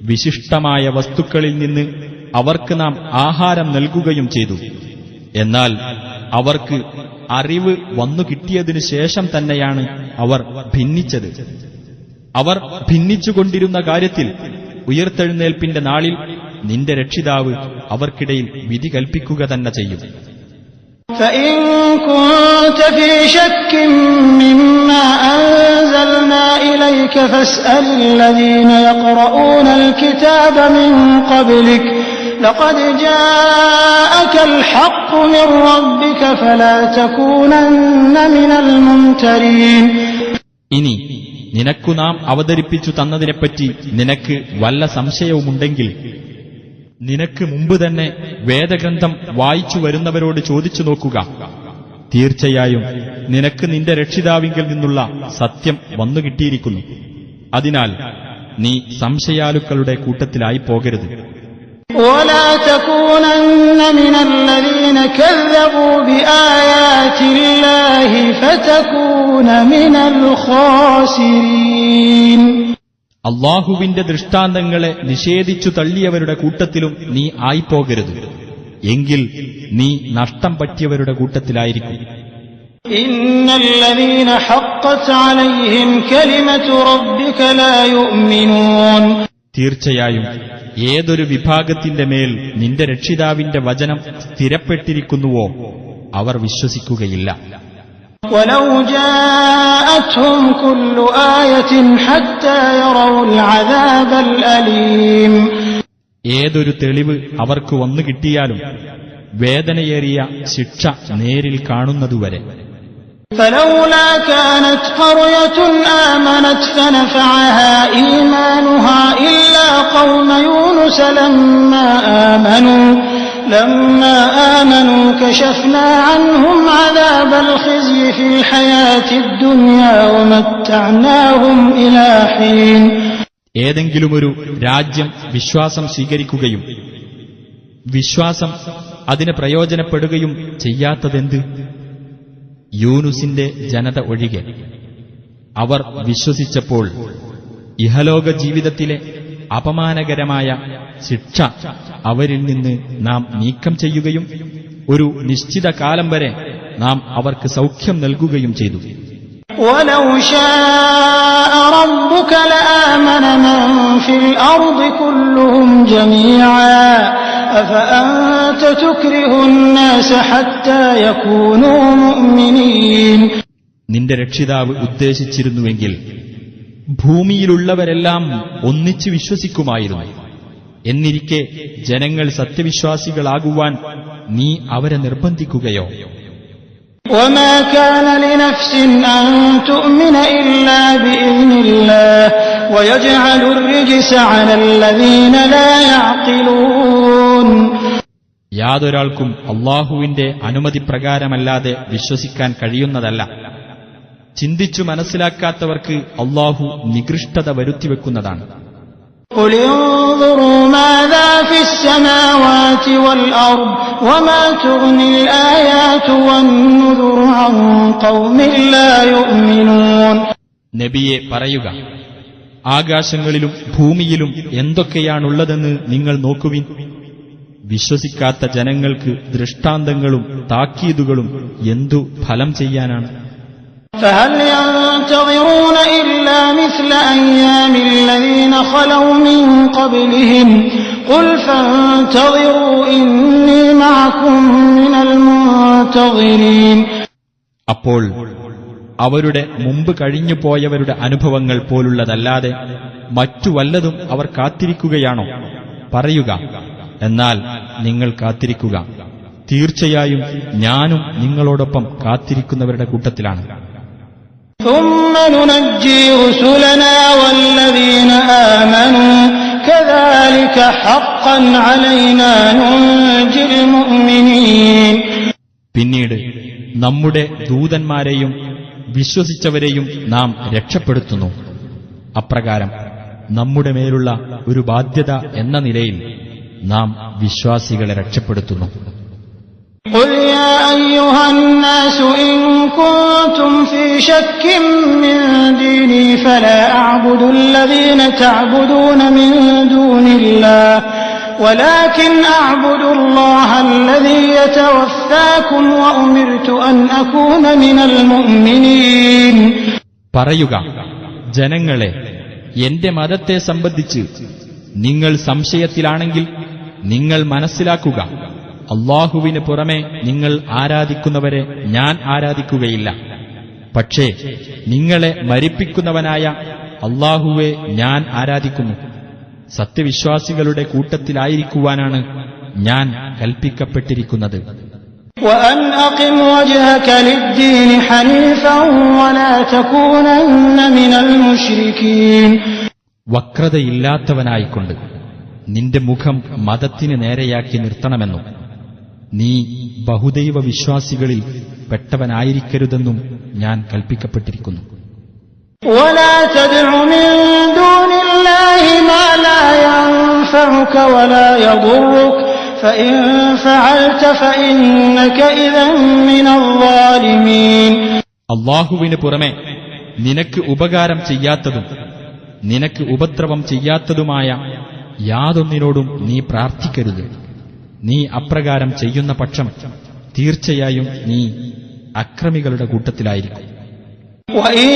വിശിഷ്ടമായ വസ്തുക്കളിൽ നിന്ന് അവർക്ക് നാം ആഹാരം നൽകുകയും ചെയ്തു. എന്നാൽ അവർക്ക് അറിവ് വന്നു കിട്ടിയതിനു ശേഷം തന്നെയാണ് അവർ ഭിന്നിച്ചത്. അവർ ഭിന്നിച്ചുകൊണ്ടിരുന്ന കാര്യത്തിൽ ഉയർത്തെഴുന്നേൽപ്പിന്റെ നാളിൽ നിന്റെ രക്ഷിതാവ് അവർക്കിടയിൽ വിധി കൽപ്പിക്കുക തന്നെ ചെയ്യും. فإن كنت في شك مما أنزلنا إليك فاسأل الذين يقرؤون الكتاب من قبلك لقد جاءك الحق من ربك فلا تكونن من الممترين. ഇനി നിനക്കു നാം അവതരിപ്പിച്ചു തന്നതിനെപ്പറ്റി നിനക്ക് വല്ല സംശയവുമുണ്ടെങ്കിൽ നിനക്ക് മുമ്പ് തന്നെ വേദഗ്രന്ഥം വായിച്ചു വരുന്നവരോട് ചോദിച്ചു നോക്കുക. തീർച്ചയായും നിനക്ക് നിന്റെ രക്ഷിതാവിങ്കിൽ നിന്നുള്ള സത്യം വന്നുകിട്ടിയിരിക്കുന്നു. അതിനാൽ നീ സംശയാലുക്കളുടെ കൂട്ടത്തിലായി പോകരുത്. ولا تكونن من الذين كذبوا بآيات الله فتكون من الخاسرين. അള്ളാഹുവിന്റെ ദൃഷ്ടാന്തങ്ങളെ നിഷേധിച്ചു തള്ളിയവരുടെ കൂട്ടത്തിലും നീ ആയിപ്പോകരുത്. എങ്കിൽ നീ നഷ്ടം പറ്റിയവരുടെ കൂട്ടത്തിലായിരിക്കും. إن الذين حقت عليهم كلمة ربك لا يؤمنون. തീർച്ചയായും ഏതൊരു വിഭാഗത്തിന്റെ മേൽ നിന്റെ രക്ഷിതാവിന്റെ വചനം സ്ഥിരപ്പെട്ടിരിക്കുന്നുവോ അവർ വിശ്വസിക്കുകയില്ല. ولو جاءتهم كل آية حتى يروا العذاب الأليم. ഏതൊരു തെളിവ് അവർക്ക് വന്നു കിട്ടിയാലും വേദനയേറിയ ശിക്ഷ നേരിൽ കാണുന്നതുവരെ. فلولا كانت قرية آمنت فنفعها إيمانها إلا قوم يونس لما آمنوا كشفنا عنهم عذاب الخزي في الحياة الدنيا ومتعناهم إلى حين. ഏതെങ്കിലുമൊരു രാജ്യം വിശ്വാസം സ്വീകരിക്കുകയും വിശ്വാസം അതിന് പ്രയോജനപ്പെടുകയും ചെയ്യാത്തതെന്ത്? യൂനുസിന്റെ ജനത ഒഴികെ. അവർ വിശ്വസിച്ചപ്പോൾ ഇഹലോക ജീവിതത്തിലെ അപമാനകരമായ ശിക്ഷ അവരിൽ നിന്ന് നാം നീക്കം ചെയ്യുകയും ഒരു നിശ്ചിത കാലം വരെ നാം അവർക്ക് സൗഖ്യം നൽകുകയും ചെയ്തു. وَلَوْ شَاءَ رَبُّكَ لَآمَنَ مَن فِي الْأَرْضِ كُلُّهُمْ جَمِيعًا أَفَأَنتَ تُكْرِهُ النَّاسَ حَتَّى يَكُونُوا مُؤْمِنِينَ. നിന്റെ രക്ഷിതാവ് ഉദ്ദേശിച്ചിരുന്നുവെങ്കിൽ ഭൂമിയിലുള്ളവരെല്ലാം ഒന്നിച്ചു വിശ്വസിക്കുമായിരുന്നു. എന്നിരിക്കെ ജനങ്ങൾ സത്യവിശ്വാസികളാകുവാൻ നീ അവരെ നിർബന്ധിക്കുകയോ? وما كان لنفس أن تؤمن إلا بإذن الله ويجعل الرجس على الذين لا يعقلون. യാതൊരാൾക്കും അള്ളാഹുവിന്റെ അനുമതി പ്രകാരമല്ലാതെ വിശ്വസിക്കാൻ കഴിയുന്നതല്ല. ചിന്തിച്ചു മനസ്സിലാക്കാത്തവർക്ക് അള്ളാഹു നികൃഷ്ടത വരുത്തിവെക്കുന്നതാണ്. قل انظروا ماذا في السماوات والأرض وما تغني الآيات والنذر عن قوم لا يؤمنون. നബിയെ പറയുക, ആകാശങ്ങളിലും ഭൂമിയിലും എന്തൊക്കെയാണുള്ളതെന്ന് നിങ്ങൾ നോക്കുവിൻ. വിശ്വസിക്കാത്ത ജനങ്ങൾക്ക് ദൃഷ്ടാന്തങ്ങളും താക്കീതുകളും എന്തു ഫലം ചെയ്യാനാണ്. فهل ينتظرون إلا مثل أيام الذين خلوا من قبلهم قل فانتظروا إني معكم من المنتظرين. അപ്പോൾ അവരുടെ മുമ്പ് കഴിഞ്ഞുപോയവരുടെ അനുഭവങ്ങൾ പോലുള്ളതല്ലാതെ മറ്റു വല്ലതും അവർ കാത്തിരിക്കുകയാണോ? പറയുക, എന്നാൽ നിങ്ങൾ കാത്തിരിക്കുക, തീർച്ചയായും ഞാനും നിങ്ങളോടൊപ്പം കാത്തിരിക്കുന്നവരുടെ കൂട്ടത്തിലാണ്. ثم ننجي رسلنا والذين آمنوا كذلك حقا علينا ننجي المؤمنين. പിന്നീട് നമ്മുടെ ദൂതന്മാരെയും വിശ്വസിച്ചവരെയും നാം രക്ഷപ്പെടുത്തുന്നു. അപ്രകാരം നമ്മുടെ മേലുള്ള ഒരു ബാധ്യത എന്ന നിലയിൽ നാം വിശ്വാസികളെ രക്ഷപ്പെടുത്തുന്നു. قل يا أيها الناس إن كنتم في شك من ديني فلا أعبد الذين تعبدون من دون الله ولكن أعبد الله الذي يتوفاكم وأمرت أن أكون من المؤمنين. പറയുക, ജനങ്ങളെ, എന്റെ മതത്തെ സംബന്ധിച്ച് നിങ്ങൾ സംശയത്തിലാണെങ്കിൽ നിങ്ങൾ മനസ്സിലാക്കുക, അള്ളാഹുവിന് പുറമെ നിങ്ങൾ ആരാധിക്കുന്നവരെ ഞാൻ ആരാധിക്കുകയില്ല. പക്ഷേ നിങ്ങളെ മരിപ്പിക്കുന്നവനായ അള്ളാഹുവെ ഞാൻ ആരാധിക്കുന്നു. സത്യവിശ്വാസികളുടെ കൂട്ടത്തിലായിരിക്കുവാനാണ് ഞാൻ കൽപ്പിക്കപ്പെട്ടിരിക്കുന്നത്. وأن أقم وجهك للدين حنيفا ولا تكونن من المشركين. വക്രതയില്ലാത്തവനായിക്കൊണ്ട് നിന്റെ മുഖം മതത്തിന് നേരെയാക്കി നിർത്തണമെന്നും നീ ബഹുദൈവ വിശ്വാസികളിൽ പെട്ടവനായിരിക്കരുതെന്നും ഞാൻ കൽപ്പിക്കപ്പെട്ടിരിക്കുന്നു. ولا تدع من دون الله ما لا ينفعك ولا يضرك فإن فعلت فإنك إذا من الظالمين. അള്ളാഹുവിന് പുറമെ നിനക്ക് ഉപകാരം ചെയ്യാത്തതും നിനക്ക് ഉപദ്രവം ചെയ്യാത്തതുമായ യാതൊന്നിനോടും നീ പ്രാർത്ഥിക്കരുത്. നീ അപ്രകാരം ചെയ്യുന്ന പക്ഷം തീർച്ചയായും നീ അക്രമികളുടെ കൂട്ടത്തിലായിരിക്കും. وإن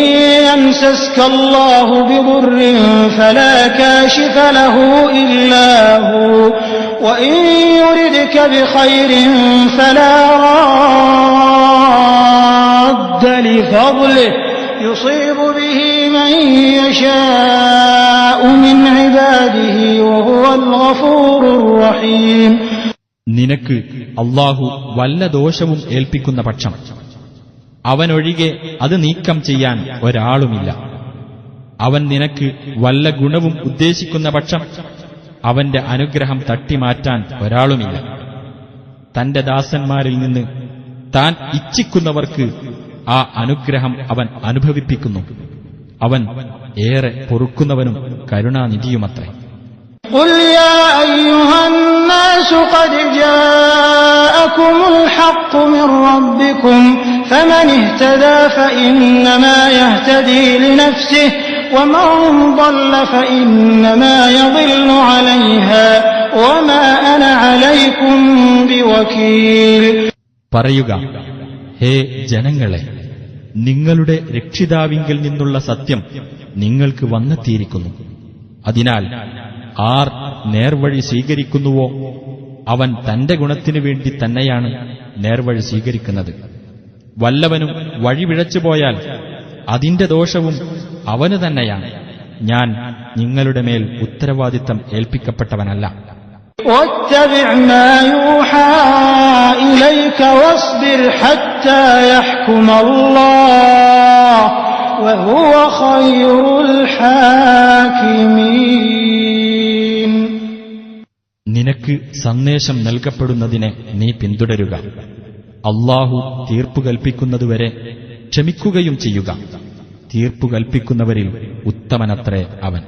يمسسك الله بضر فلا كاشف له إلا هو وإن يردك بخير فلا راد لفضله يصيب به من يشاء من عباده وهو الغفور الرحيم. നിനക്ക് അള്ളാഹു വല്ല ദോഷവും ഏൽപ്പിക്കുന്ന പക്ഷം അവനൊഴികെ അത് നീക്കം ചെയ്യാൻ ഒരാളുമില്ല. അവൻ നിനക്ക് വല്ല ഗുണവും ഉദ്ദേശിക്കുന്ന പക്ഷം അവന്റെ അനുഗ്രഹം തട്ടിമാറ്റാൻ ഒരാളുമില്ല. തന്റെ ദാസന്മാരിൽ നിന്ന് താൻ ഇച്ഛിക്കുന്നവർക്ക് ആ അനുഗ്രഹം അവൻ അനുഭവിപ്പിക്കുന്നു. അവൻ ഏറെ പൊറുക്കുന്നവനും കരുണാനിധിയുമത്രേ. قل يا أيها الناس قد جاءكم الحق من ربكم فمن اهتدى فإنما يهتدي لنفسه ومن ضل فإنما يضل عليها وما أنا عليكم بوكيل. പറയുക, ഹേ ജനങ്ങളെ, നിങ്ങളുടെ രക്ഷിതാവിങ്കിൽ നിന്നുള്ള സത്യം നിങ്ങൾക്ക് വന്നെത്തിയിരിക്കുന്നു. അതിനാൽ ആർ നേർവഴി സ്വീകരിക്കുന്നുവോ അവൻ തന്റെ ഗുണത്തിനു വേണ്ടി തന്നെയാണ് നേർവഴി സ്വീകരിക്കുന്നത്. വല്ലവനും വഴിപിഴച്ചുപോയാൽ അതിന്റെ ദോഷവും അവന് തന്നെയാണ്. ഞാൻ നിങ്ങളുടെ മേൽ ഉത്തരവാദിത്തം ഏൽപ്പിക്കപ്പെട്ടവനല്ല. واتبع ما يوحى إليك واصبر حتى يحكم الله وهو خير الحاكمين. നിനക്ക് സന്ദേശം നൽകപ്പെടുന്നതിനെ നീ പിന്തുടരുക. അല്ലാഹു തീർപ്പു കൽപ്പിക്കുന്നതുവരെ ക്ഷമിക്കുകയും ചെയ്യുക. തീർപ്പു കൽപ്പിക്കുന്നവരിൽ ഉത്തമനത്രേ അവൻ.